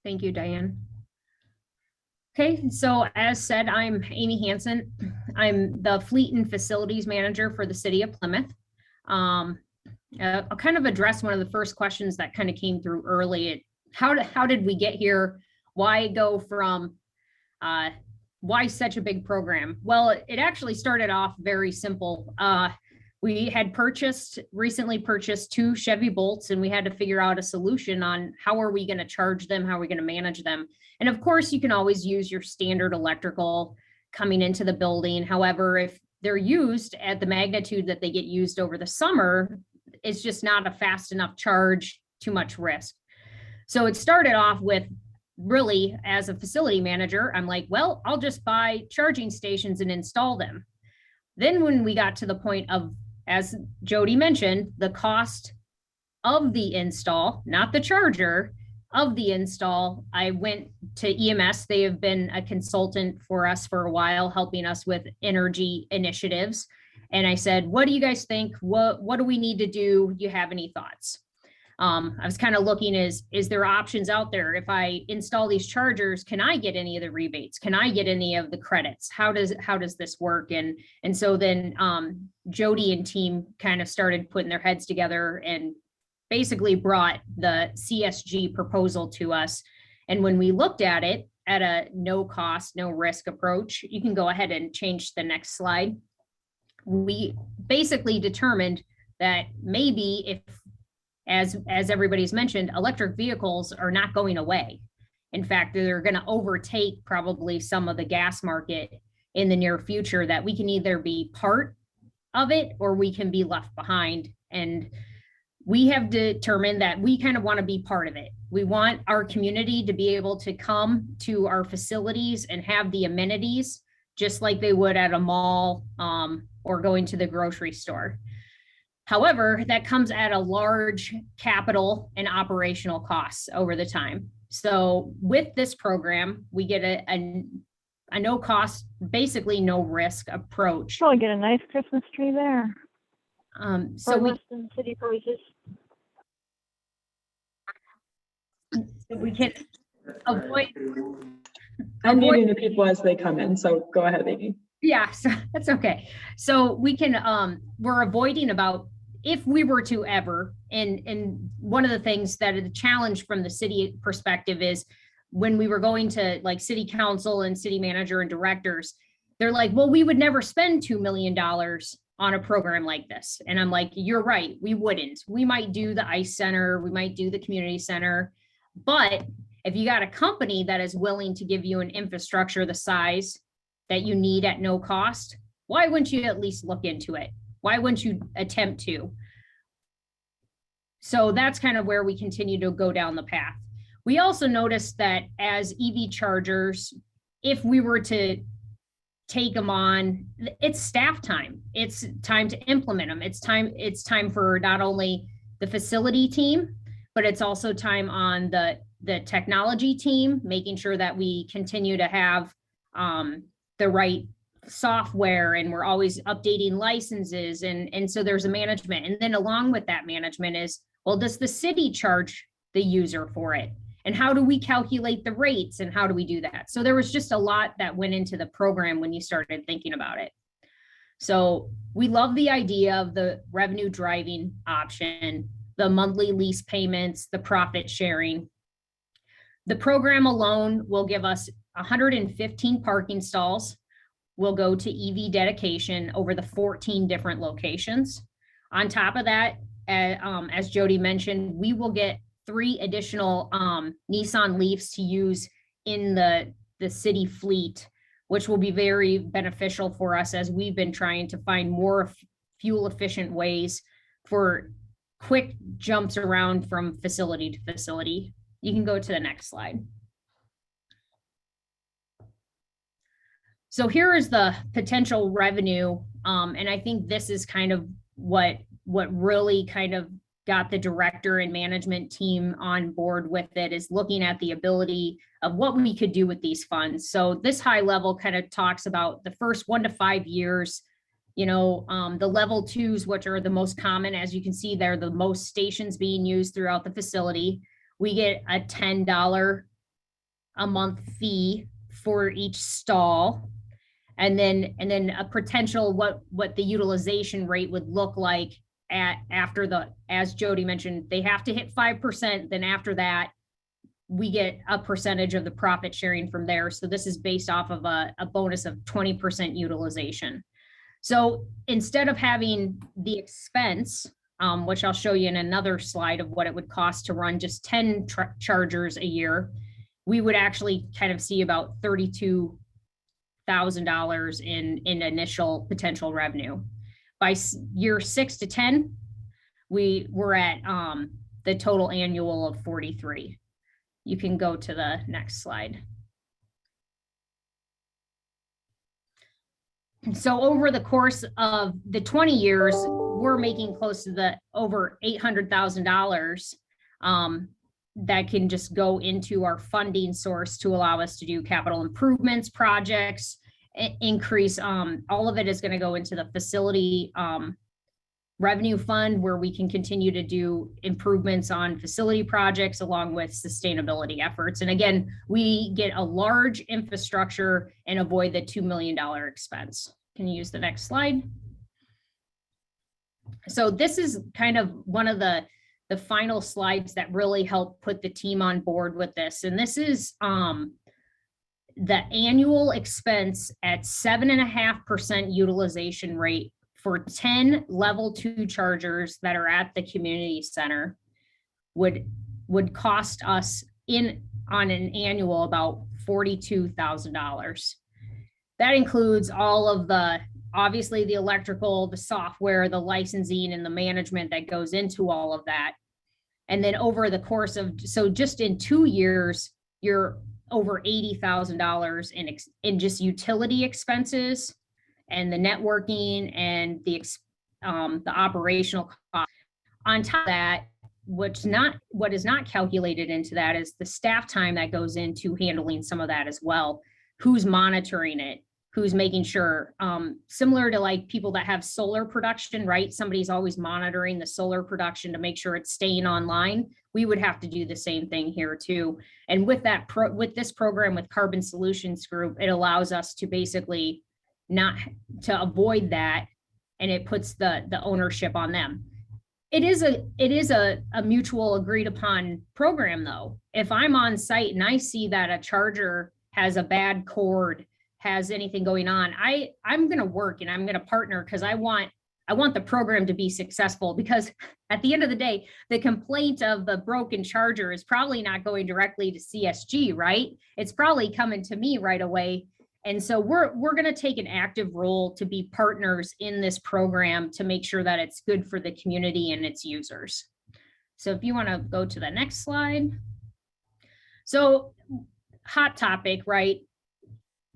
Thank you, Diane. Okay, so as said, I'm Amy Hansen. I'm the Fleet and Facilities Manager for the City of Plymouth. I'll kind of address one of the first questions that kind of came through early. How did we get here? Why go from, why such a big program? Well, it actually started off very simple. We had recently purchased 2 Chevy Bolts, and we had to figure out a solution on how are we going to charge them, how are we going to manage them. And of course, you can always use your standard electrical coming into the building. However, if they're used at the magnitude that they get used over the summer, it's just not a fast enough charge, too much risk. So it started off with, really, as a facility manager, I'm like, well, I'll just buy charging stations and install them. Then when we got to the point of, as Jody mentioned, the cost of the install, not the charger, of the install, I went to EMS. They have been a consultant for us for a while, helping us with energy initiatives. And I said, what do you guys think? What do we need to do? Do you have any thoughts? I was kind of looking, is there options out there? If I install these chargers, can I get any of the rebates? Can I get any of the credits? How does this work? And so then Jody and team kind of started putting their heads together and basically brought the CSG proposal to us. And when we looked at it at a no cost, no risk approach, you can go ahead and change the next slide. We basically determined that maybe if, as everybody's mentioned, electric vehicles are not going away. In fact, they're going to overtake probably some of the gas market in the near future, that we can either be part of it or we can be left behind. And we have determined that we kind of want to be part of it. We want our community to be able to come to our facilities and have the amenities just like they would at a mall or going to the grocery store. However, that comes at a large capital and operational costs over the time. So with this program, we get a no cost, basically no risk approach. Probably get a nice Christmas tree there. So we city prices. So we can avoid. I'm muting the people as they come in, so go ahead, Amy. Yeah, so that's okay. So we can, we're avoiding about, if we were to ever, and one of the things that is a challenge from the city perspective is when we were going to like city council and city manager and directors, they're like, well, we would never spend $2 million on a program like this. And I'm like, you're right, we wouldn't. We might do the ice center, we might do the community center, but if you got a company that is willing to give you an infrastructure the size that you need at no cost, why wouldn't you at least look into it? Why wouldn't you attempt to? So that's kind of where we continue to go down the path. We also noticed that as EV chargers, if we were to take them on, it's staff time. It's time to implement them. It's time for not only the facility team, but it's also time on the technology team, making sure that we continue to have the right software, and we're always updating licenses. And so there's a management. And then along with that management is, well, does the city charge the user for it? And how do we calculate the rates, and how do we do that? So there was just a lot that went into the program when you started thinking about it. So we love the idea of the revenue driving option, the monthly lease payments, the profit sharing. The program alone will give us 115 parking stalls. We'll go to EV dedication over the 14 different locations. On top of that, as Jody mentioned, we will get 3 additional Nissan Leafs to use in the city fleet, which will be very beneficial for us as we've been trying to find more fuel efficient ways for quick jumps around from facility to facility. You can go to the next slide. So here is the potential revenue And I think this is kind of what really kind of got the director and management team on board with it, is looking at the ability of what we could do with these funds. So this high level kind of talks about the first 1 to 5 years, the level 2s, which are the most common. As you can see, they're the most stations being used throughout the facility. We get a $10 a month fee for each stall. And then a potential what the utilization rate would look like after as Jody mentioned, they have to hit 5%. Then after that, we get a percentage of the profit sharing from there. So this is based off of a bonus of 20% utilization. So instead of having the expense, which I'll show you in another slide of what it would cost to run just 10 chargers a year, we would actually kind of see about $32,000 in initial potential revenue. By year 6 to 10, we're at the total annual of 43. You can go to the next slide. So over the course of the 20 years, we're making close to over $800,000 that can just go into our funding source to allow us to do capital improvements, projects, increase. All of it is going to go into the facility revenue fund, where we can continue to do improvements on facility projects along with sustainability efforts. And again, we get a large infrastructure and avoid the $2 million expense. Can you use the next slide? So this is kind of one of the final slides that really help put the team on board with this. And this is the annual expense at 7.5% utilization rate for 10 level 2 chargers that are at the community center would cost us on an annual about $42,000. That includes all of obviously the electrical, the software, the licensing, and the management that goes into all of that. And then over the course of, so just in 2 years, you're over $80,000 in just utility expenses and the networking and the operational cost. On top of that, what is not calculated into that is the staff time that goes into handling some of that as well. Who's monitoring it? Who's making sure, similar to like people that have solar production, right? Somebody's always monitoring the solar production to make sure it's staying online. We would have to do the same thing here too. And with that, with this program with Carbon Solutions Group, it allows us to basically not to avoid that, and it puts the ownership on them. It is a mutual agreed upon program though. If I'm on site and I see that a charger has a bad cord, has anything going on, I'm going to work and I'm going to partner, because I want the program to be successful, because at the end of the day, the complaint of the broken charger is probably not going directly to CSG, right? It's probably coming to me right away. And so we're going to take an active role to be partners in this program to make sure that it's good for the community and its users. So if you want to go to the next slide. So hot topic, right?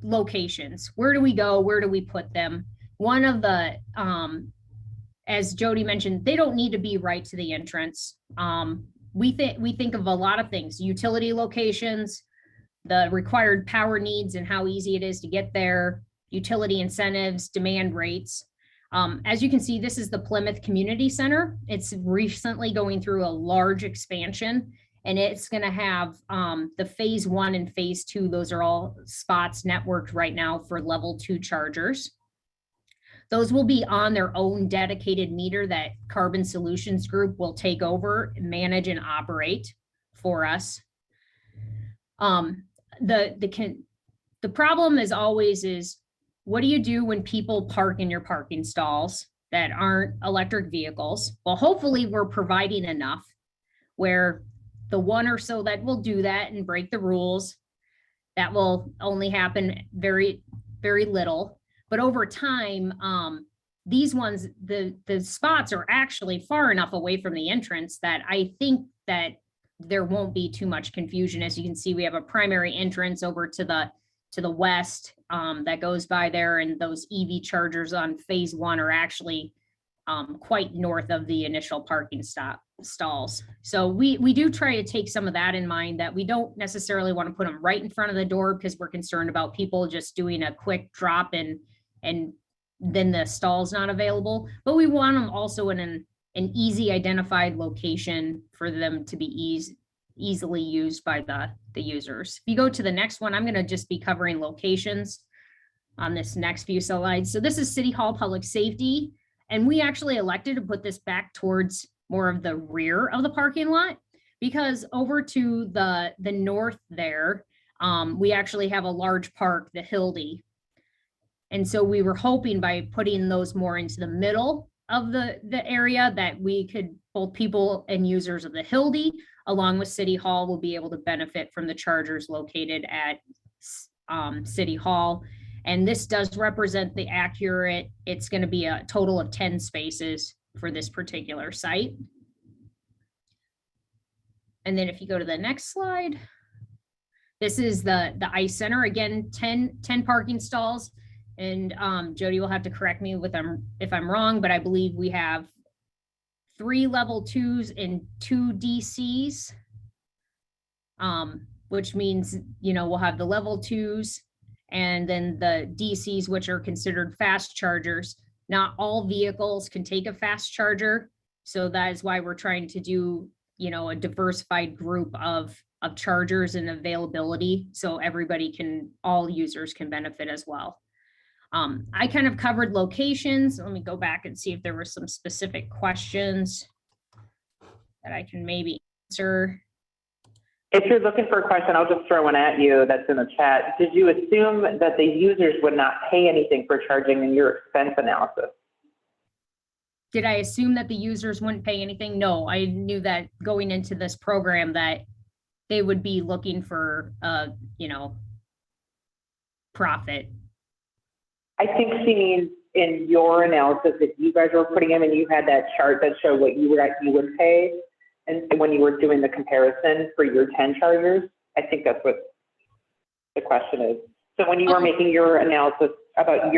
Locations. Where do we go? Where do we put them? One of the, as Jody mentioned, they don't need to be right to the entrance. We think of a lot of things: utility locations, the required power needs and how easy it is to get there, utility incentives, demand rates. As you can see, this is the Plymouth Community Center. It's recently going through a large expansion, and it's going to have the phase 1 and phase 2. Those are all spots networked right now for level 2 chargers. Those will be on their own dedicated meter that Carbon Solutions Group will take over, manage, and operate for us. The problem is always what do you do when people park in your parking stalls that aren't electric vehicles? Well, hopefully we're providing enough where the one or so that will do that and break the rules, that will only happen very, very little. But over time, these ones, the spots are actually far enough away from the entrance that I think that there won't be too much confusion. As you can see, we have a primary entrance over to the to the west that goes by there, and those EV chargers on phase one are actually quite north of the initial parking stalls. So we do try to take some of that in mind, that we don't necessarily want to put them right in front of the door because we're concerned about people just doing a quick drop and then the stall's not available. But we want them also in an easy identified location for them to be easily used by the users. If you go to the next one, I'm going to just be covering locations on this next few slides. So this is City Hall Public Safety. And we actually elected to put this back towards more of the rear of the parking lot, because over to the north there, we actually have a large park, the Hildy. And so we were hoping by putting those more into the middle of the area that we could, both people and users of the Hildy, along with City Hall, will be able to benefit from the chargers located at City Hall. And this does represent the accurate, it's going to be a total of 10 spaces for this particular site. And then if you go to the next slide, this is the ice center. Again, 10 parking stalls. And Jody will have to correct me if I'm wrong, but I believe we have 3 level 2s and 2 DCs, which means, we'll have the level 2s and then the DCs, which are considered fast chargers. Not all vehicles can take a fast charger. So that is why we're trying to do, a diversified group of chargers and availability. So all users can benefit as well. I kind of covered locations. Let me go back and see if there were some specific questions that I can maybe answer. If you're looking for a question, I'll just throw one at you that's in the chat. Did you assume that the users would not pay anything for charging in your expense analysis? Did I assume that the users wouldn't pay anything? No, I knew that going into this program that they would be looking for, profit. I think she means in your analysis that you guys were putting in, and you had that chart that showed what you would pay, and when you were doing the comparison for your 10 chargers. I think that's what the question is. So when you were making your analysis about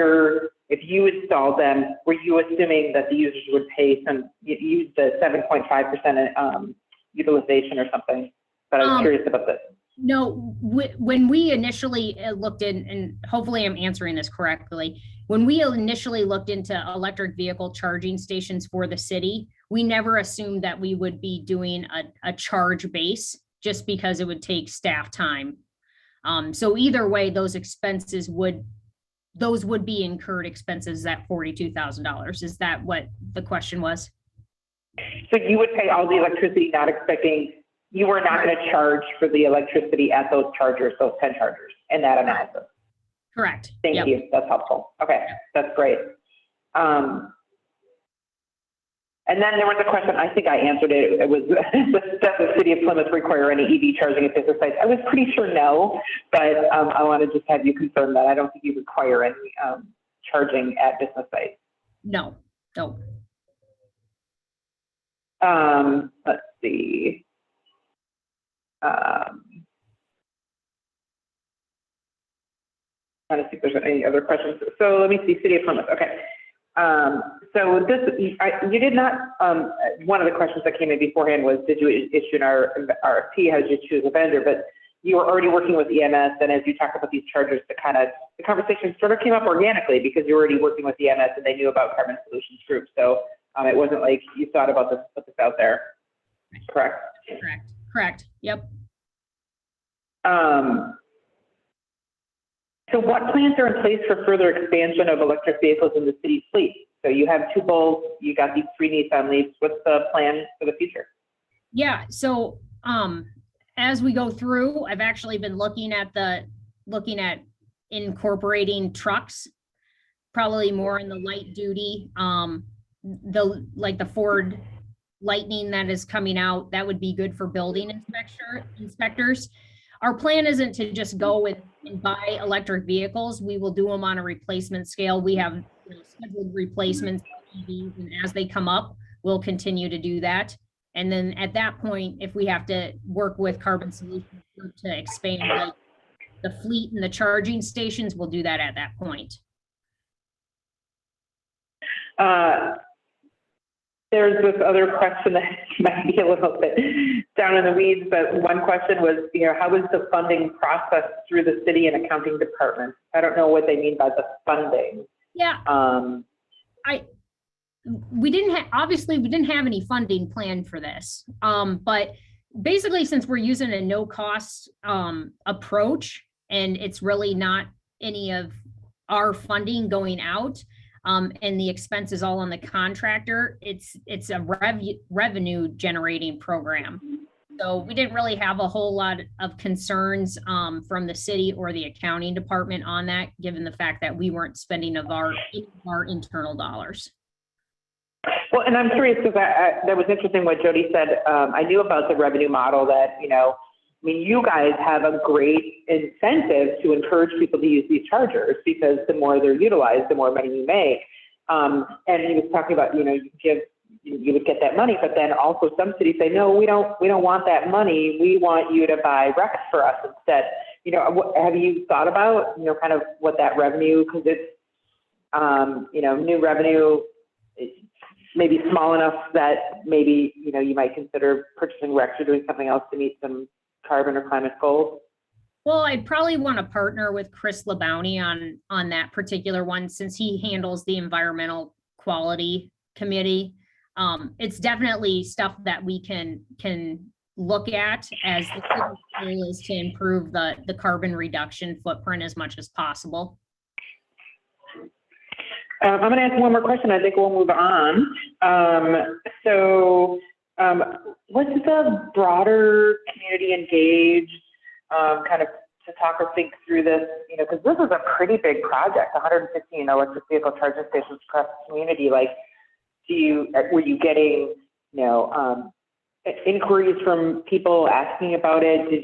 if you installed them, were you assuming that the users would pay use the 7.5% utilization or something? But I was curious about this. No, when we initially looked in, and hopefully I'm answering this correctly, when we initially looked into electric vehicle charging stations for the city, we never assumed that we would be doing a charge base, just because it would take staff time. So either way, those would be incurred expenses at $42,000. Is that what the question was? So you would pay all the electricity, not expecting, you were not going to charge for the electricity at those chargers, those 10 chargers in that analysis? Correct. Thank you. That's helpful. Okay, that's great. And then there was a question, I think I answered it. It was, does the City of Plymouth require any EV charging at business sites? I was pretty sure no, but I want to just have you confirm that. I don't think you require any charging at business sites. No. Let's see. Trying to see if there's any other questions. So let me see, City of Plymouth. Okay. So this, you did not, one of the questions that came in beforehand was, did you issue an RFP? How did you choose a vendor? But you were already working with EMS, and as you talk about these chargers, the conversation sort of came up organically because you were already working with EMS and they knew about Carbon Solutions Group. So it wasn't like you thought about this, put this out there. Correct? Correct. Yep. So what plans are in place for further expansion of electric vehicles in the city's fleet? So you have 2 Bulls, you got these 3 Nissan Leafs. What's the plan for the future? Yeah. So as we go through, I've actually been looking at incorporating trucks, probably more in the light duty, the Ford Lightning that is coming out. That would be good for building inspectors. Our plan isn't to just go and buy electric vehicles. We will do them on a replacement scale. We have scheduled replacements, and as they come up, we'll continue to do that. And then at that point, if we have to work with Carbon Solutions Group to expand the fleet and the charging stations, we'll do that at that point. There's this other question that might be a little bit down in the weeds, but one question was, how is the funding process through the city and accounting department? I don't know what they mean by the funding. Yeah. We didn't have, obviously we didn't have any funding planned for this. But basically, since we're using a no cost approach, and it's really not any of our funding going out, and the expense is all on the contractor, it's a revenue generating program. So we didn't really have a whole lot of concerns from the city or the accounting department on that, given the fact that we weren't spending of our internal dollars. Well, and I'm curious because that was interesting what Jody said. I knew about the revenue model that, you guys have a great incentive to encourage people to use these chargers because the more they're utilized, the more money you make. And he was talking about, you would get that money, but then also some cities say, no, we don't want that money. We want you to buy RECs for us instead. Have you thought about, kind of what that revenue, because it's, new revenue, maybe small enough that maybe, you might consider purchasing RECs or doing something else to meet some carbon or climate goals? Well, I'd probably want to partner with Chris LeBounty on that particular one, since he handles the environmental quality committee. It's definitely stuff that we can look at as the goal is to improve the carbon reduction footprint as much as possible. I'm going to ask one more question. I think we'll move on. What's the broader community engaged kind of to talk or think through this? Because this is a pretty big project, 115 electric vehicle charging stations across the community. Like, were you getting, inquiries from people asking about it? Did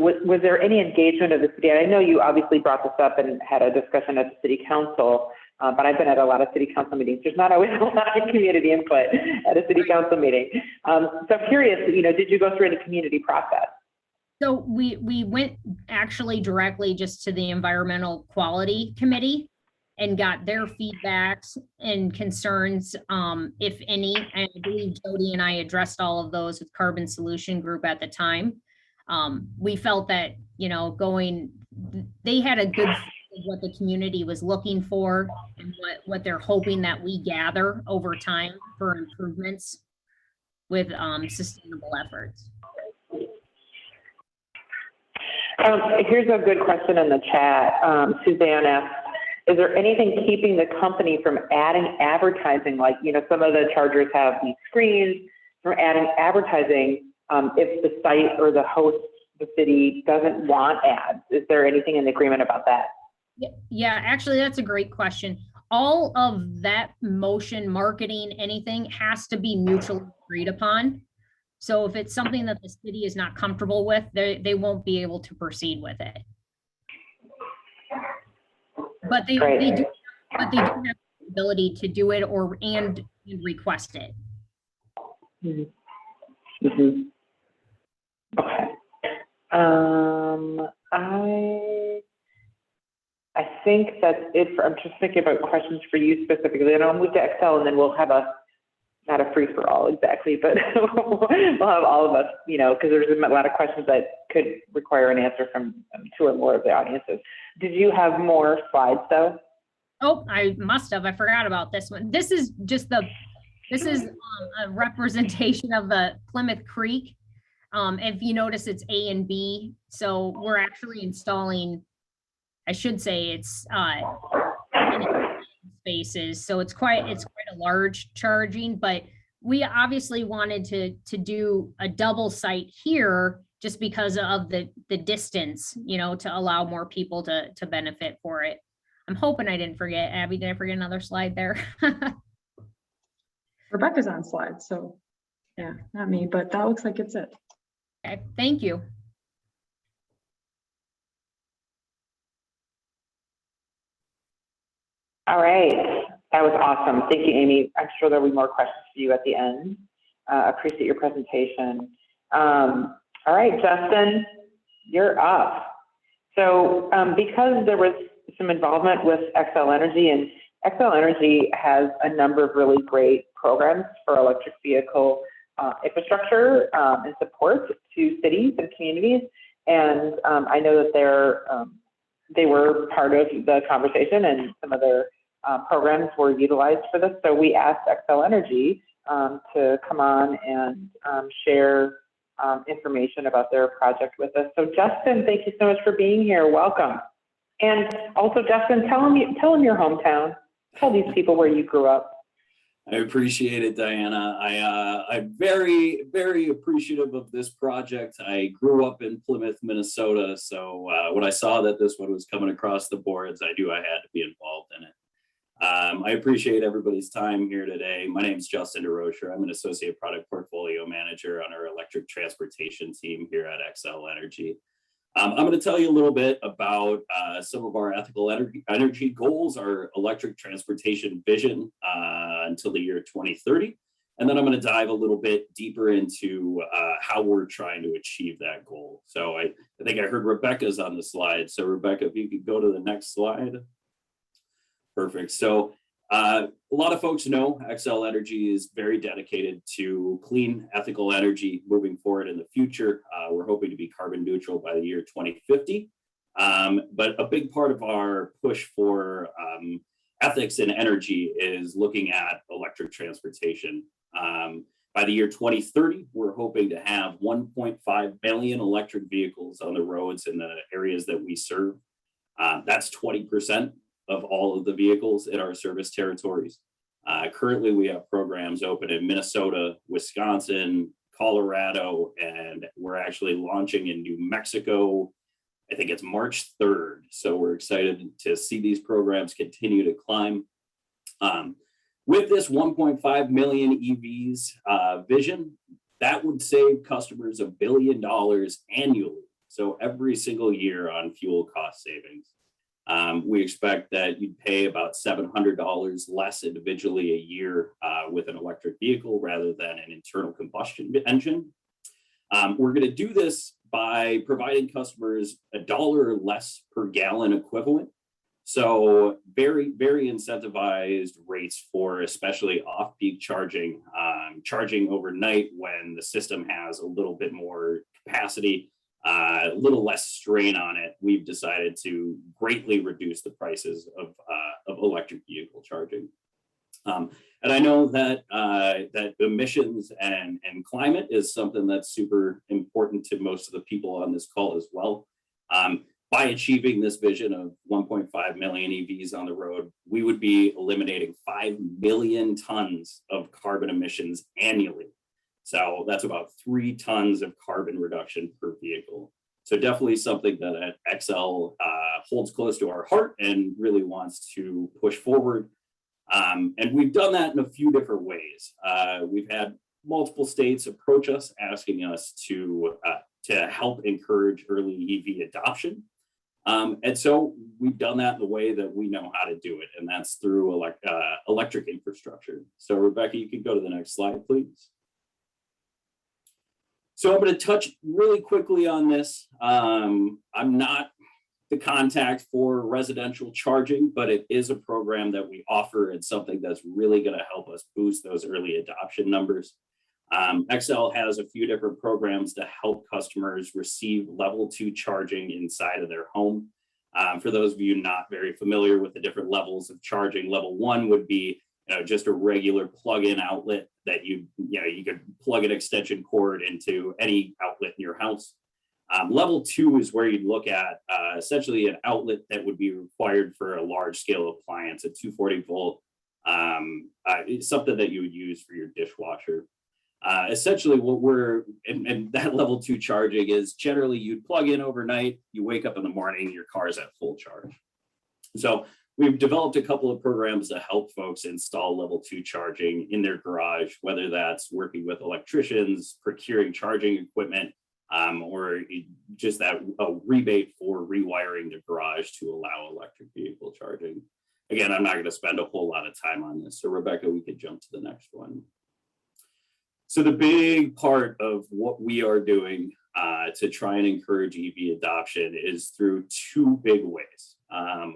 was there any engagement of the city? And I know you obviously brought this up and had a discussion at the city council. But I've been at a lot of city council meetings. There's not always a lot of community input at a city council meeting. So I'm curious, did you go through any community process? So we went actually directly just to the environmental quality committee and got their feedbacks and concerns, if any. And I believe Jody and I addressed all of those with Carbon Solution Group at the time. We felt that, they had a good what the community was looking for and what they're hoping that we gather over time for improvements with sustainable efforts. Here's a good question in the chat. Suzanne asked, is there anything keeping the company from adding advertising? Like, some of the chargers have these screens, from adding advertising if the site or the host, the city, doesn't want ads. Is there anything in the agreement about that? Yeah, actually, that's a great question. All of that motion, marketing, anything has to be mutually agreed upon. So if it's something that the city is not comfortable with, they won't be able to proceed with it. But they do have the ability to do it and request it. Mm-hmm. Mm-hmm. Okay. I think that's it. I'm just thinking about questions for you specifically, and I'll move to Xcel, and then we'll have not a free for all exactly, but we'll have all of us, because there's a lot of questions that could require an answer from 2 or more of the audiences. Did you have more slides though? Oh, I must have. I forgot about this one. This is just a representation of the Plymouth Creek. If you notice, it's A and B. So we're actually installing, I should say it's spaces. So it's quite a large charging, but we obviously wanted to do a double site here just because of the distance, to allow more people to benefit for it. I'm hoping I didn't forget. Abby, did I forget another slide there? Rebecca's on slide, so yeah, not me, but that looks like it's it. Okay, thank you. All right, that was awesome. Thank you, Amy. I'm sure there'll be more questions for you at the end. Appreciate your presentation. All right, Justin, you're up. So because there was some involvement with Xcel Energy, and Xcel Energy has a number of really great programs for electric vehicle infrastructure and support to cities and communities. And I know that they were part of the conversation, and some of their programs were utilized for this. So we asked Xcel Energy to come on and share information about their project with us. So Justin, thank you so much for being here. Welcome. And also, Justin, tell them your hometown. Tell these people where you grew up. I appreciate it, Diana. I'm very, very appreciative of this project. I grew up in Plymouth, Minnesota. So when I saw that this one was coming across the boards, I knew I had to be involved in it. I appreciate everybody's time here today. My name is Justin DeRocher. I'm an associate product portfolio manager on our electric transportation team here at Xcel Energy. I'm going to tell you a little bit about some of our ethical energy goals, our electric transportation vision until the year 2030. And then I'm going to dive a little bit deeper into how we're trying to achieve that goal. So I think I heard Rebecca's on the slide. So Rebecca, if you could go to the next slide. Perfect. So a lot of folks know Xcel Energy is very dedicated to clean, ethical energy moving forward in the future. We're hoping to be carbon neutral by the year 2050. But a big part of our push for ethics in energy is looking at electric transportation. By the year 2030, we're hoping to have 1.5 million electric vehicles on the roads in the areas that we serve. That's 20% of all of the vehicles in our service territories. Currently, we have programs open in Minnesota, Wisconsin, Colorado, and we're actually launching in New Mexico. I think it's March 3rd. So we're excited to see these programs continue to climb. With this 1.5 million EVs vision, that would save customers $1 billion annually. So every single year on fuel cost savings. We expect that you'd pay about $700 less individually a year with an electric vehicle rather than an internal combustion engine. We're going to do this by providing customers $1 less per gallon equivalent. So very, very incentivized rates for especially off-peak charging, charging overnight when the system has a little bit more capacity. A little less strain on it. We've decided to greatly reduce the prices of electric vehicle charging. And I know that that emissions and climate is something that's super important to most of the people on this call as well. By achieving this vision of 1.5 million EVs on the road, we would be eliminating 5 million tons of carbon emissions annually. So that's about 3 tons of carbon reduction per vehicle. So definitely something that at Xcel holds close to our heart and really wants to push forward. And we've done that in a few different ways. We've had multiple states approach us asking us to help encourage early EV adoption. And so we've done that in the way that we know how to do it, and that's through electric infrastructure. So Rebecca, you can go to the next slide, please. So I'm going to touch really quickly on this. I'm not the contact for residential charging, but it is a program that we offer. It's something that's really going to help us boost those early adoption numbers. Xcel has a few different programs to help customers receive level 2 charging inside of their home. For those of you not very familiar with the different levels of charging, level 1 would be just a regular plug-in outlet that you could plug an extension cord into any outlet in your house. Level 2 is where you'd look at essentially an outlet that would be required for a large scale appliance, a 240 volt, something that you would use for your dishwasher. Essentially what and that level 2 charging is generally you'd plug in overnight, you wake up in the morning, your car's at full charge. So we've developed a couple of programs to help folks install level 2 charging in their garage, whether that's working with electricians, procuring charging equipment, or just a rebate for rewiring the garage to allow electric vehicle charging. Again, I'm not going to spend a whole lot of time on this. So Rebecca, we could jump to the next one. So the big part of what we are doing to try and encourage EV adoption is through two big ways.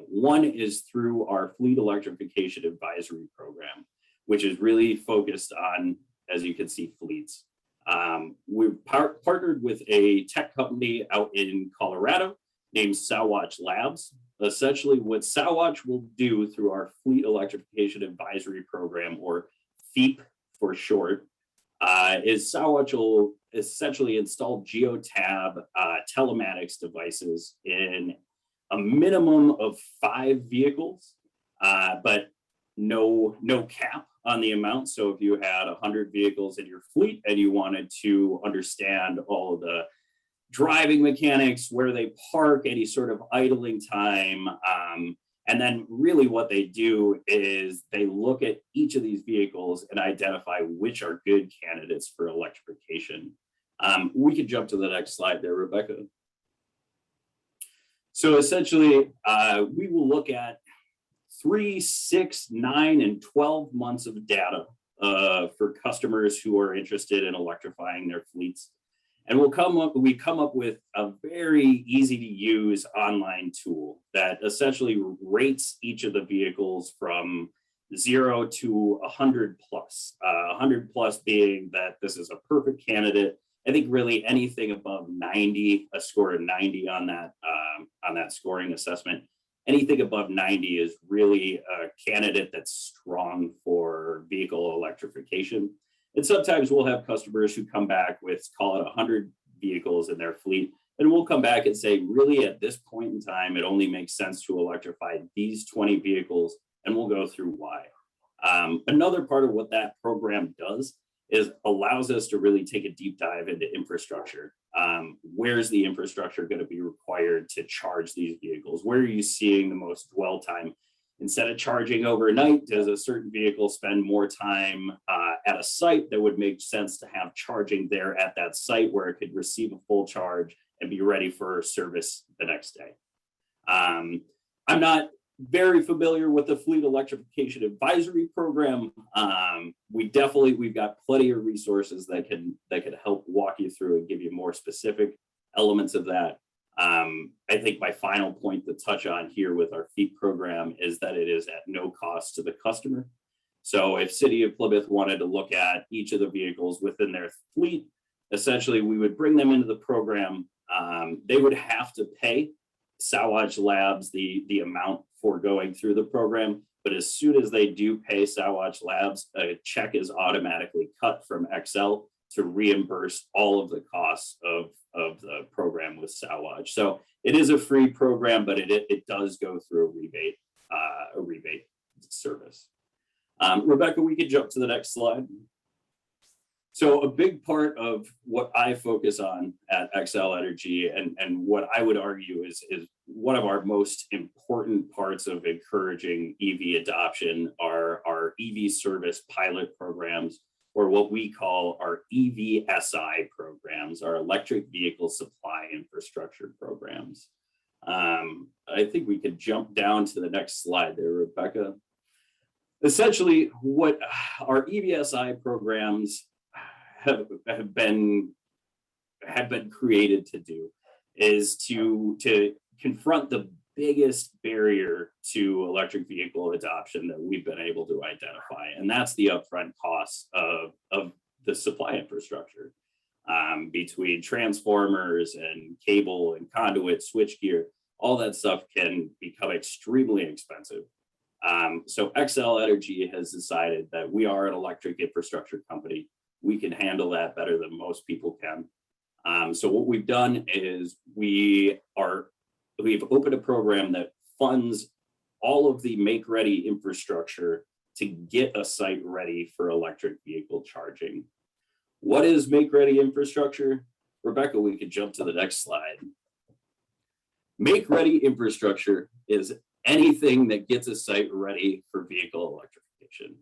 One is through our Fleet Electrification Advisory Program, which is really focused on, as you can see, fleets. We've partnered with a tech company out in Colorado named Sawatch Labs. Essentially, what Sawatch will do through our Fleet Electrification Advisory Program, or FEAP for short, is Sawatch will essentially install geotab telematics devices in a minimum of 5 vehicles, but no cap on the amount. So if you had 100 vehicles in your fleet and you wanted to understand all of the driving mechanics, where they park, any sort of idling time, and then really what they do is they look at each of these vehicles and identify which are good candidates for electrification. We could jump to the next slide there, Rebecca. So essentially, we will look at 3, 6, 9, and 12 months of data for customers who are interested in electrifying their fleets. And we come up with a very easy to use online tool that essentially rates each of the vehicles from 0 to 100 plus. 100 plus being that this is a perfect candidate. I think really anything above 90, a score of 90 on that scoring assessment, anything above 90 is really a candidate that's strong for vehicle electrification. And sometimes we'll have customers who come back with, call it 100 vehicles in their fleet, and we'll come back and say, really at this point in time, it only makes sense to electrify these 20 vehicles, and we'll go through why. Another part of what that program does is allows us to really take a deep dive into infrastructure. Where's the infrastructure going to be required to charge these vehicles? Where are you seeing the most dwell time? Instead of charging overnight, does a certain vehicle spend more time at a site that would make sense to have charging there at that site where it could receive a full charge and be ready for service the next day? I'm not very familiar with the Fleet Electrification Advisory Program. We've got plenty of resources that can help walk you through and give you more specific elements of that. I think my final point to touch on here with our FEAP program is that it is at no cost to the customer. So if City of Plymouth wanted to look at each of the vehicles within their fleet, essentially we would bring them into the program. They would have to pay Sawatch Labs the amount for going through the program. But as soon as they do pay Sawatch Labs, a check is automatically cut from Xcel to reimburse all of the costs of the program with Sawatch. So it is a free program, but it does go through a rebate service. Rebecca, we could jump to the next slide. So a big part of what I focus on at Xcel Energy and what I would argue is one of our most important parts of encouraging EV adoption are our EV service pilot programs, or what we call our EVSI programs, our electric vehicle supply infrastructure programs. I think we could jump down to the next slide there, Rebecca. Essentially, what our EVSI programs have been created to do is to confront the biggest barrier to electric vehicle adoption that we've been able to identify, and that's the upfront costs of the supply infrastructure, between transformers and cable and conduit, switchgear. All that stuff can become extremely expensive. So Xcel Energy has decided that we are an electric infrastructure company. We can handle that better than most people can. So what we've done is we've opened a program that funds all of the make-ready infrastructure to get a site ready for electric vehicle charging. What is make-ready infrastructure? Rebecca, we could jump to the next slide. Make-ready infrastructure is anything that gets a site ready for vehicle electrification.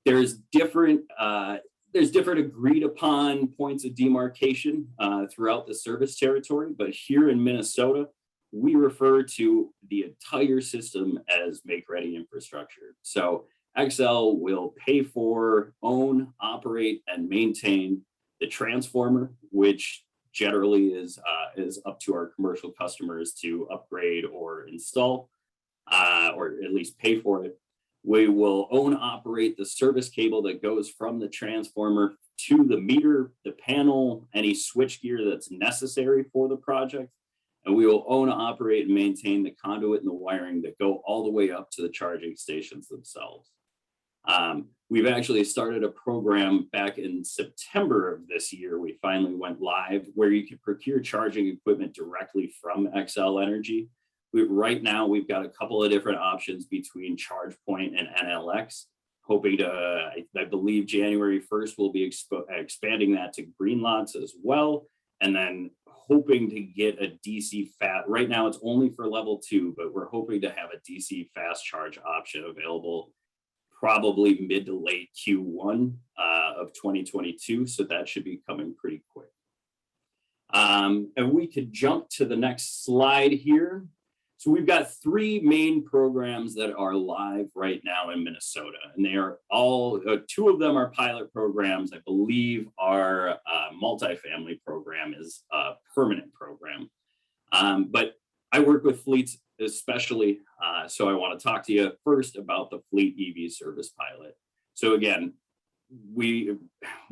There's different agreed upon points of demarcation throughout the service territory, but here in Minnesota, we refer to the entire system as make-ready infrastructure. So Xcel will pay for, own, operate, and maintain the transformer, which generally is up to our commercial customers to upgrade or install, or at least pay for it. We will own operate the service cable that goes from the transformer to the meter, the panel, any switch gear that's necessary for the project. And we will own, operate, and maintain the conduit and the wiring that go all the way up to the charging stations themselves. We've actually started a program back in September of this year. We finally went live where you can procure charging equipment directly from Xcel Energy. Right now, we've got a couple of different options between ChargePoint and NLX, hoping to, I believe January 1st, we'll be expanding that to green lots as well. And then hoping to get a DC fast, right now it's only for level 2, but we're hoping to have a DC fast charge option available probably mid to late Q1 of 2022. So that should be coming pretty quick. And we could jump to the next slide here. So we've got 3 main programs that are live right now in Minnesota, and they are all, 2 of them are pilot programs. I believe our multifamily program is a permanent program. But I work with fleets especially, so I want to talk to you first about the fleet EV service pilot. So again, we've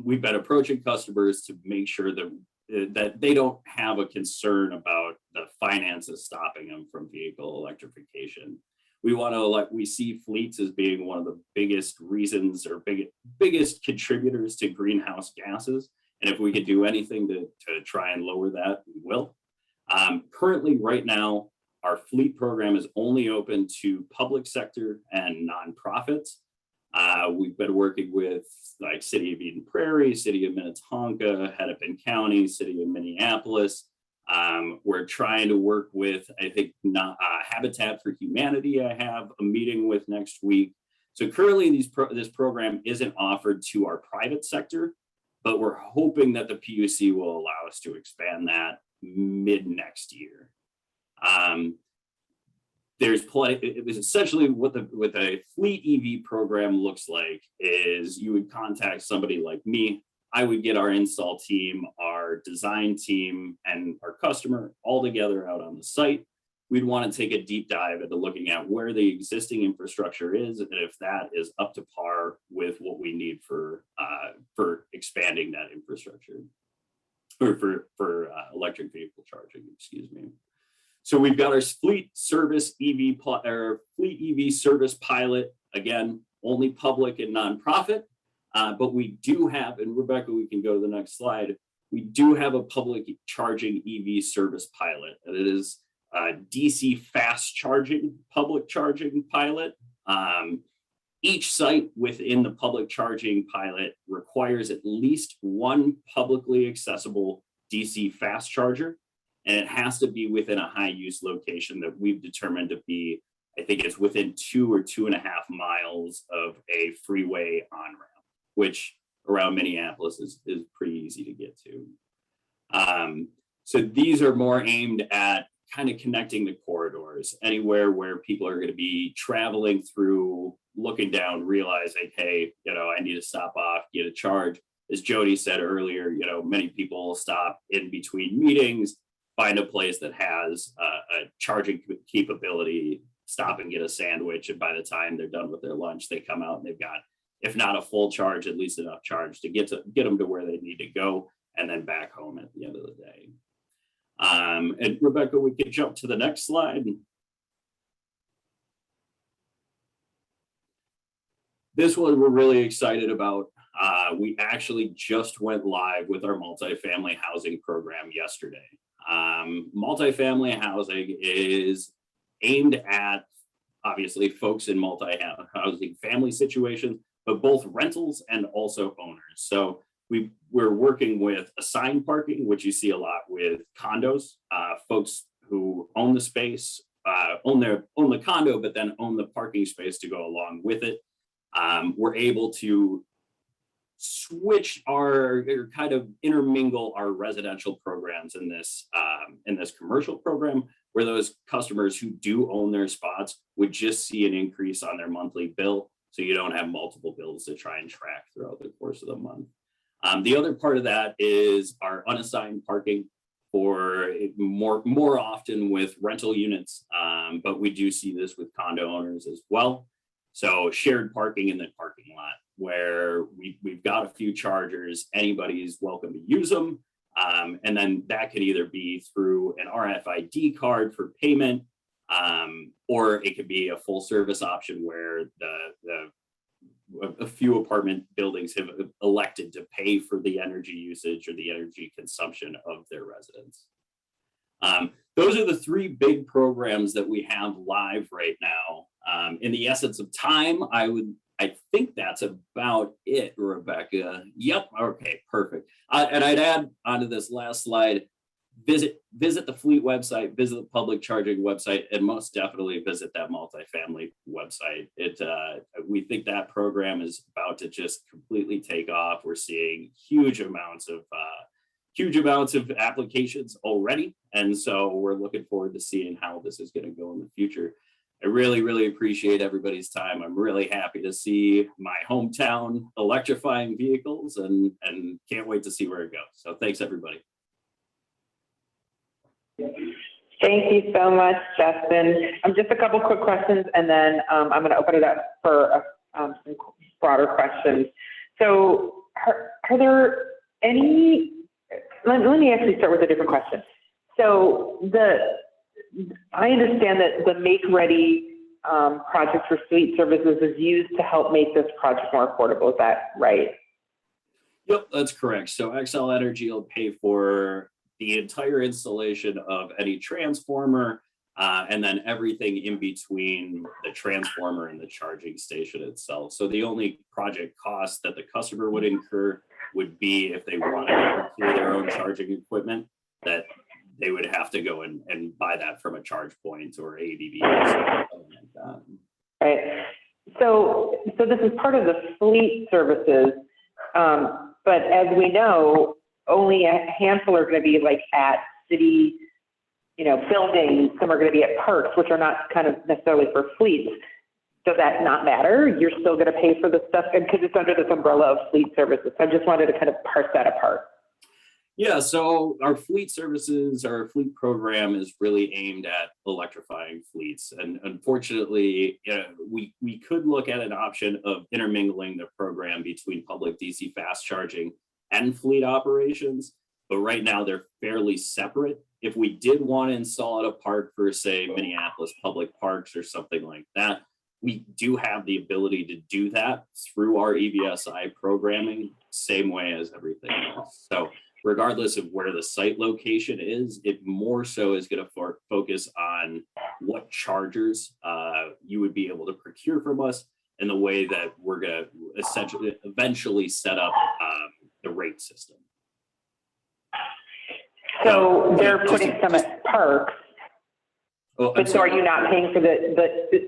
been approaching customers to make sure that they don't have a concern about the finances stopping them from vehicle electrification. We see fleets as being one of the biggest reasons or biggest contributors to greenhouse gases. And if we could do anything to try and lower that, we will. Currently, right now, our fleet program is only open to public sector and nonprofits. We've been working with like City of Eden Prairie, City of Minnetonka, Hennepin County, City of Minneapolis. We're trying to work with, I think, Habitat for Humanity. I have a meeting with next week. So currently this program isn't offered to our private sector, but we're hoping that the PUC will allow us to expand that mid next year. There's plenty. It was essentially what a fleet EV program looks like is you would contact somebody like me. I would get our install team, our design team, and our customer all together out on the site. We'd want to take a deep dive into looking at where the existing infrastructure is and if that is up to par with what we need for expanding that infrastructure, or for electric vehicle charging, excuse me. So we've got our fleet service EV fleet EV service pilot, again, only public and nonprofit, but we do have, and Rebecca, we can go to the next slide. We do have a public charging EV service pilot, and it is a DC fast charging, public charging pilot. Each site within the public charging pilot requires at least one publicly accessible DC fast charger. And it has to be within a high use location that we've determined to be, I think it's within 2 or 2.5 miles of a freeway on-ramp, which around Minneapolis is pretty easy to get to. So these are more aimed at kind of connecting the corridors, anywhere where people are going to be traveling through, looking down, realizing, hey, I need to stop off, get a charge. As Jody said earlier, many people stop in between meetings, find a place that has a charging capability, stop and get a sandwich. And by the time they're done with their lunch, they come out and they've got, if not a full charge, at least enough charge to get them to where they need to go and then back home at the end of the day. And Rebecca, we could jump to the next slide. This one we're really excited about. We actually just went live with our multifamily housing program yesterday. Multifamily housing is aimed at, obviously, folks in multi-housing family situations, but both rentals and also owners. So we're working with assigned parking, which you see a lot with condos, folks who own the space, own the condo, but then own the parking space to go along with it. We're able to switch or kind of intermingle our residential programs in this commercial program, where those customers who do own their spots would just see an increase on their monthly bill, so you don't have multiple bills to try and track throughout the course of the month. The other part of that is our unassigned parking for more often with rental units, but we do see this with condo owners as well. So shared parking in the parking lot where we've got a few chargers, anybody's welcome to use them. And then that could either be through an RFID card for payment, or it could be a full service option where a few apartment buildings have elected to pay for the energy usage or the energy consumption of their residents. Those are the three big programs that we have live right now. In the essence of time, I think that's about it, Rebecca. Yep. Okay, perfect. And I'd add onto this last slide, visit the fleet website, visit the public charging website, and most definitely visit that multifamily website. We think that program is about to just completely take off. We're seeing huge amounts of applications already. And so we're looking forward to seeing how this is going to go in the future. I really, really appreciate everybody's time. I'm really happy to see my hometown electrifying vehicles and can't wait to see where it goes. So thanks, everybody. Thank you so much, Justin. Just a couple quick questions, and then I'm going to open it up for some broader questions. So are there any, let me actually start with a different question. So I understand that the Make Ready project for fleet services is used to help make this project more affordable. Is that right? Yep, that's correct. So Xcel Energy will pay for the entire installation of any transformer, and then everything in between the transformer and the charging station itself. So the only project cost that the customer would incur would be if they wanted to procure their own charging equipment, that they would have to go and buy that from a charge point or ABB or something like that. Right. So this is part of the fleet services, but as we know, only a handful are going to be like at city, buildings. Some are going to be at parks, which are not kind of necessarily for fleets. Does that not matter? You're still going to pay for the stuff because it's under this umbrella of fleet services. So I just wanted to kind of parse that apart. Yeah, so our fleet services, our fleet program is really aimed at electrifying fleets. And unfortunately, we could look at an option of intermingling the program between public DC fast charging and fleet operations, but right now they're fairly separate. If we did want to install at a park for, say, Minneapolis Public Parks or something like that, we do have the ability to do that through our EVSI programming, same way as everything else. So regardless of where the site location is, it more so is going to focus on what chargers you would be able to procure from us and the way that we're going to eventually set up the rate system. So they're putting some at parks. Oh, but so are you not paying for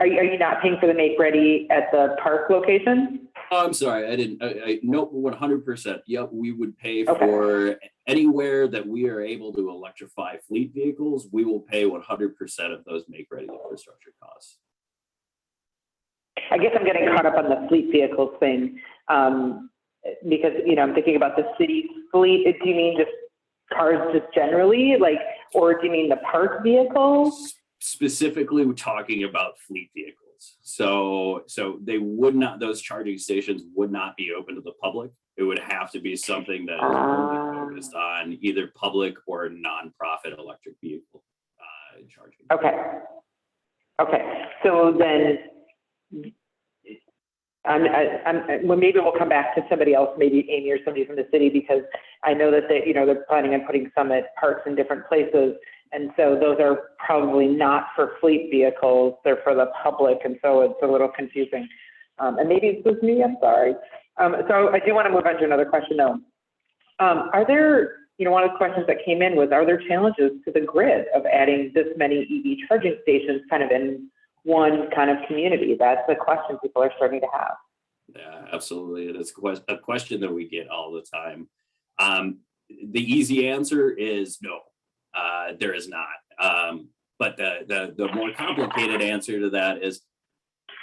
are you not paying for the Make Ready at the park location? Oh, I'm sorry, I didn't. Nope, 100%. Yep, we would pay for anywhere that we are able to electrify fleet vehicles. We will pay 100% of those Make Ready infrastructure costs. I guess I'm getting caught up on the fleet vehicles thing because I'm thinking about the city fleet. Do you mean just cars just generally, or do you mean the park vehicles? Specifically, we're talking about fleet vehicles. So they would not; those charging stations would not be open to the public. It would have to be something that is only focused on either public or nonprofit electric vehicle charging. Okay. So then, well, maybe we'll come back to somebody else, maybe Amy or somebody from the city, because I know that they're planning on putting some at parks in different places. And so those are probably not for fleet vehicles, they're for the public. And so it's a little confusing. And maybe it's just me, I'm sorry. So I do want to move on to another question though. Are there, one of the questions that came in was, are there challenges to the grid of adding this many EV charging stations kind of in one kind of community? That's the question people are starting to have. Yeah, absolutely. It is a question that we get all the time. The easy answer is no. There is not. But the more complicated answer to that is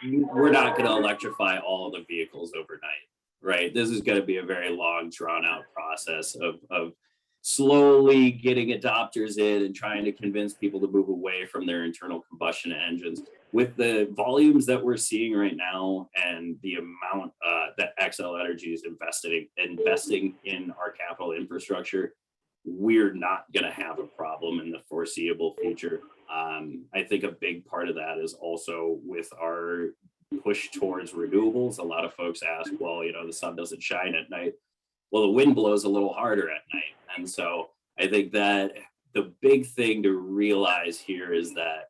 we're not going to electrify all of the vehicles overnight. right? This is going to be a very long, drawn out process of slowly getting adopters in and trying to convince people to move away from their internal combustion engines. With the volumes that we're seeing right now and the amount that Xcel Energy is investing in our capital infrastructure, we're not going to have a problem in the foreseeable future. I think a big part of that is also with our push towards renewables. A lot of folks ask, well, you know, the sun doesn't shine at night. Well, the wind blows a little harder at night. And so I think that the big thing to realize here is that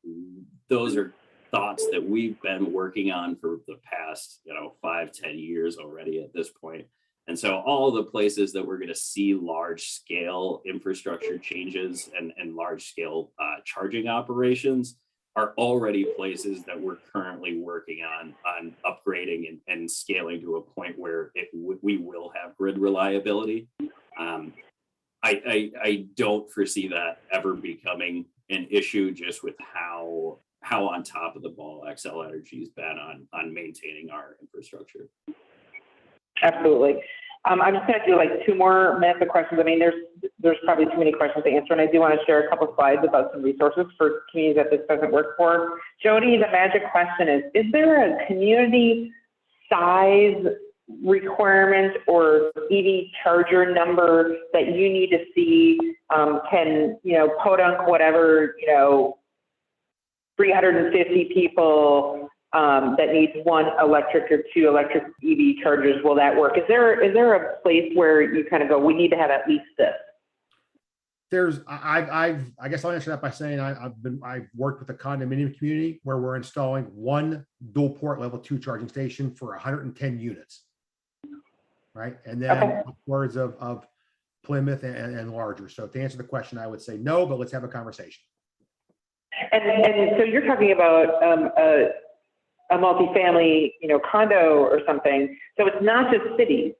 those are thoughts that we've been working on for the past, 5-10 years already at this point. And so all the places that we're going to see large scale infrastructure changes and large scale charging operations are already places that we're currently working on upgrading and scaling to a point where we will have grid reliability. I don't foresee that ever becoming an issue, just with how on top of the ball Xcel Energy has been on maintaining our infrastructure. Absolutely. I'm just going to do like 2 more minutes of questions. I mean, there's probably too many questions to answer, and I do want to share a couple of slides about some resources for communities that this doesn't work for. Jody, the magic question is there a community size requirement or EV charger number that you need to see? Can, podunk whatever, 350 people that needs 1 electric or 2 electric EV chargers, will that work? Is there a place where you kind of go, we need to have at least this? I guess I'll answer that by saying I've worked with a condominium community where we're installing 1 dual port level 2 charging station for 110 units, right? And then upwards of Plymouth and larger. So to answer the question, I would say no, but let's have a conversation. And so you're talking about a multifamily, condo or something. So it's not just cities.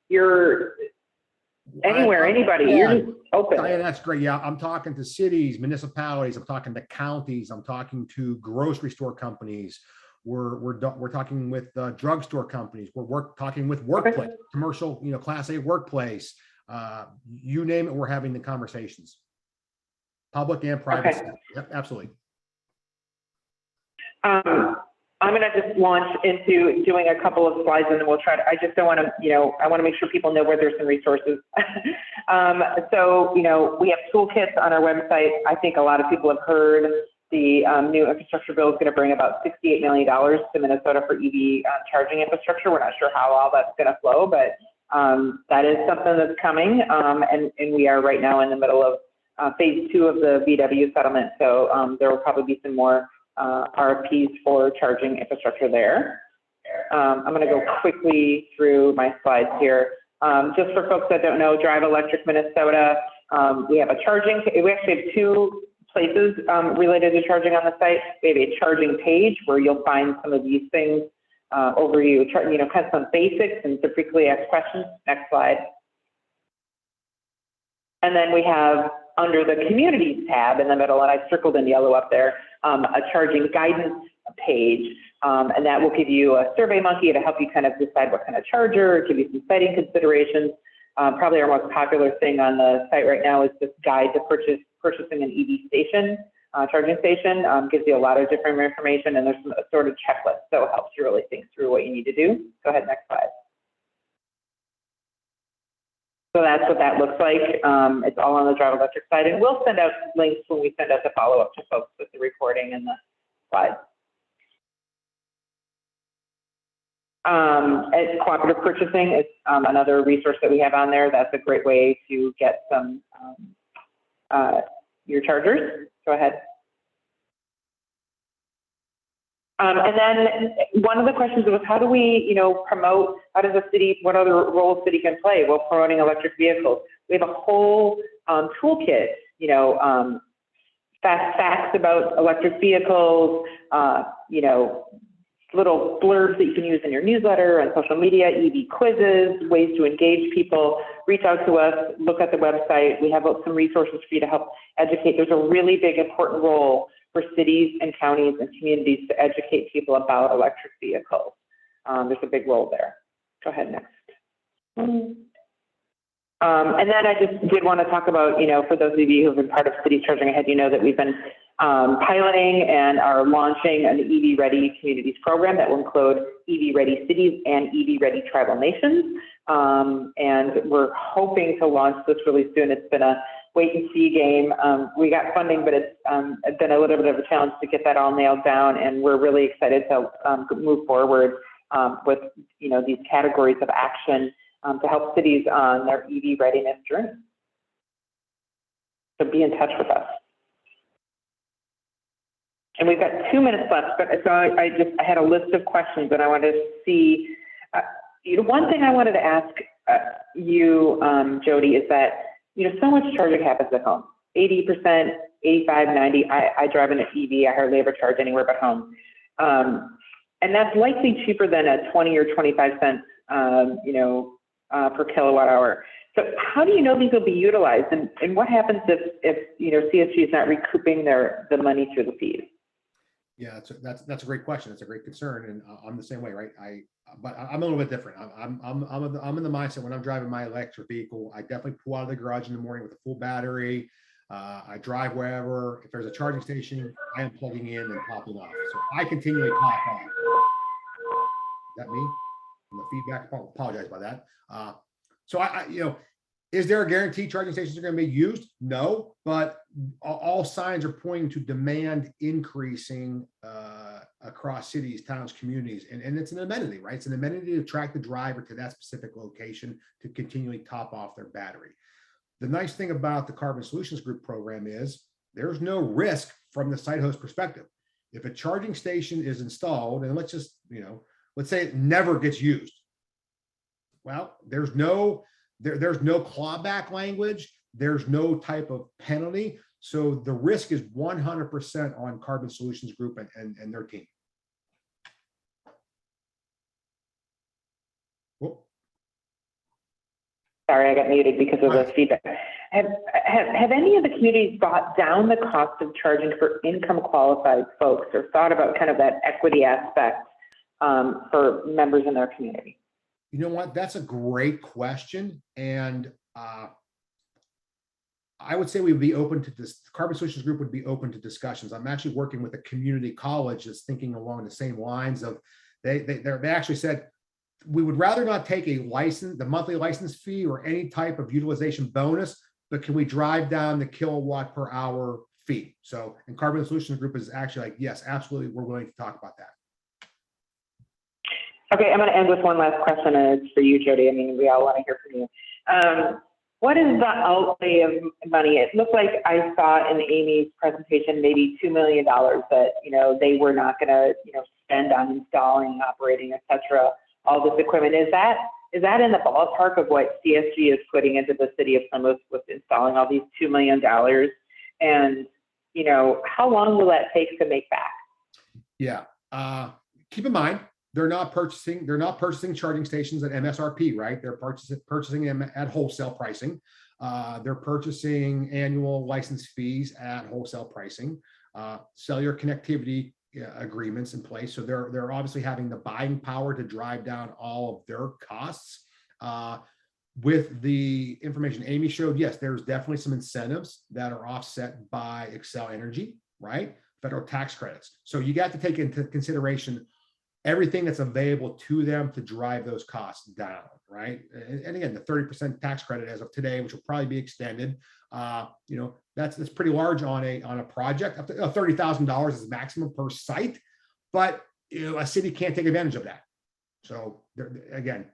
You're anywhere, anybody. Yeah, you're just open. Diane, that's great. Yeah, I'm talking to cities, municipalities. I'm talking to counties. I'm talking to grocery store companies. We're talking with drugstore companies. We're talking with workplace, commercial, Class A workplace. You name it, we're having the conversations. Public and private. Okay. Yep, absolutely. I'm going to just launch into doing a couple of slides, and then we'll try to, I just don't want to, I want to make sure people know where there's some resources. So, we have toolkits on our website. I think a lot of people have heard the new infrastructure bill is going to bring about $68 million to Minnesota for EV charging infrastructure. We're not sure how all that's going to flow, but that is something that's coming. And we are right now in the middle of phase 2 of the VW settlement. So there will probably be some more RFPs for charging infrastructure there. I'm going to go quickly through my slides here. Just for folks that don't know, Drive Electric Minnesota, we have a charging, we actually have 2 places related to charging on the site. We have a charging page where you'll find some of these things, overview, kind of some basics and some frequently asked questions. Next slide. And then we have, under the communities tab in the middle, and I circled in yellow up there, a charging guidance page, and that will give you a survey monkey to help you kind of decide what kind of charger, give you some siting considerations. Probably our most popular thing on the site right now is this guide to purchasing an EV station, charging station. Gives you a lot of different information, and there's some sort of checklist, so it helps you really think through what you need to do. Go ahead, next slide. So that's what that looks like. It's all on the Drive Electric side, and we'll send out links when we send out the follow-up to folks with the recording and the slides. It's cooperative purchasing. It's another resource that we have on there. That's a great way to get some your chargers. Go ahead. And then one of the questions was, how do we, promote, how does the city, what other roles city can play while promoting electric vehicles? We have a whole toolkit, fast facts about electric vehicles, little blurbs that you can use in your newsletter and social media, EV quizzes, ways to engage people. Reach out to us, look at the website. We have some resources for you to help educate. There's a really big, important role for cities and counties and communities to educate people about electric vehicles. There's a big role there. Go ahead, next. And then I just did want to talk about, for those of you who have been part of City Charging Ahead, that we've been piloting and are launching an EV Ready Communities program that will include EV Ready cities and EV Ready tribal nations. And we're hoping to launch this really soon. It's been a wait and see game. We got funding, but it's been a little bit of a challenge to get that all nailed down. And we're really excited to move forward with, these categories of action to help cities on their EV readiness journey. So be in touch with us. And we've got 2 minutes left, but so I had a list of questions and I wanted to see, one thing I wanted to ask you, Jody, is that, so much charging happens at home, 80%, 85, 90, I drive an EV, I hardly ever charge anywhere but home. And that's likely cheaper than a 20 or 25 cents, per kilowatt hour. So how do you know these will be utilized? And what happens if CSG is not recouping the money through the fees? Yeah, that's a great question. That's a great concern, and I'm the same way, right? But I'm a little bit different. I'm in the mindset when I'm driving my electric vehicle, I definitely pull out of the garage in the morning with a full battery. I drive wherever. If there's a charging station, I am plugging in and popping off. So I continually pop off. Is that me? And the feedback. Apologize about that. So is there a guarantee charging stations are going to be used? No, but all signs are pointing to demand increasing across cities, towns, communities, and it's an amenity, right? It's an amenity to attract the driver to that specific location to continually top off their battery. The nice thing about the Carbon Solutions Group program is there's no risk from the site host perspective. If a charging station is installed, and let's just, let's say it never gets used. Well, there's no clawback language. There's no type of penalty. So the risk is 100% on Carbon Solutions Group and their team. Whoop. Sorry, I got muted because of the feedback. Have any of the communities brought down the cost of charging for income qualified folks or thought about kind of that equity aspect for members in their community? You know what? That's a great question. And I would say we would be open to this. Carbon Solutions Group would be open to discussions. I'm actually working with a community college that's thinking along the same lines of, they actually said, we would rather not take a license, the monthly license fee or any type of utilization bonus, but can we drive down the kilowatt per hour fee? So, and Carbon Solutions Group is actually like, yes, absolutely. We're willing to talk about that. Okay, I'm going to end with one last question, and it's for you, Jody. I mean, we all want to hear from you. What is the outlay of money? It looked like I saw in Amy's presentation maybe $2 million that they were not going to spend on installing, operating, etc. All this equipment. Is that in the ballpark of what CSG is putting into the city of Plymouth with installing all these $2 million? And how long will that take to make back? Yeah. Keep in mind, they're not purchasing charging stations at MSRP, right? They're purchasing them at wholesale pricing. They're purchasing annual license fees at wholesale pricing, cellular connectivity agreements in place. So they're obviously having the buying power to drive down all of their costs. With the information Amy showed, yes, there's definitely some incentives that are offset by Xcel Energy, right? Federal tax credits. So you got to take into consideration everything that's available to them to drive those costs down, right? And again, the 30% tax credit as of today, which will probably be extended, that's pretty large on a project. Up to $30,000 is maximum per site, but a city can't take advantage of that. So again,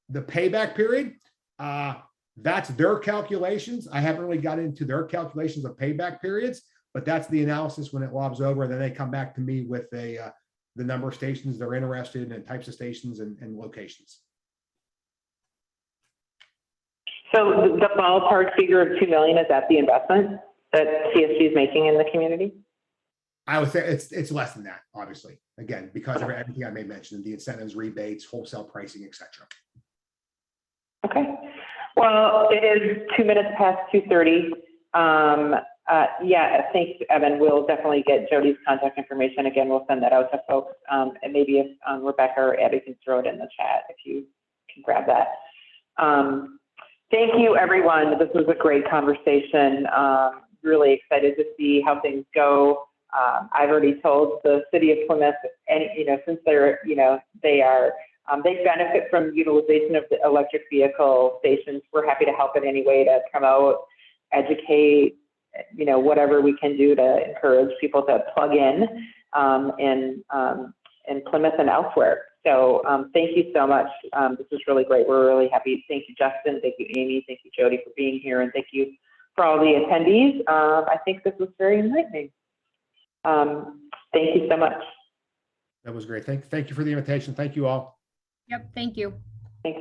the payback period, that's their calculations. I haven't really got into their calculations of payback periods, but that's the analysis when it lobs over, and then they come back to me with the number of stations they're interested in and types of stations and locations. So the ballpark figure of $2 million, is that the investment that CSG is making in the community? I would say it's less than that, obviously. Again, because of everything I may mention, the incentives, rebates, wholesale pricing, etc. Okay. Well, it is 2 minutes past 2:30. Yeah, thanks, Evan. We'll definitely get Jody's contact information. Again, we'll send that out to folks. And maybe if Rebecca or Abby can throw it in the chat, if you can grab that. Thank you, everyone. This was a great conversation. Really excited to see how things go. I've already told the City of Plymouth, and since they're, they benefit from utilization of the electric vehicle stations. We're happy to help in any way to promote, educate, whatever we can do to encourage people to plug in Plymouth and elsewhere. So thank you so much. This is really great. We're really happy. Thank you, Justin. Thank you, Amy. Thank you, Jody, for being here. And thank you for all the attendees. I think this was very enlightening. Thank you so much. That was great. Thank you for the invitation. Thank you all. Yep, thank you. Thanks.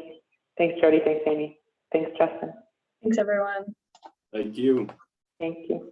Thanks, Jody. Thanks, Amy. Thanks, Justin. Thanks, everyone. Thank you. Thank you.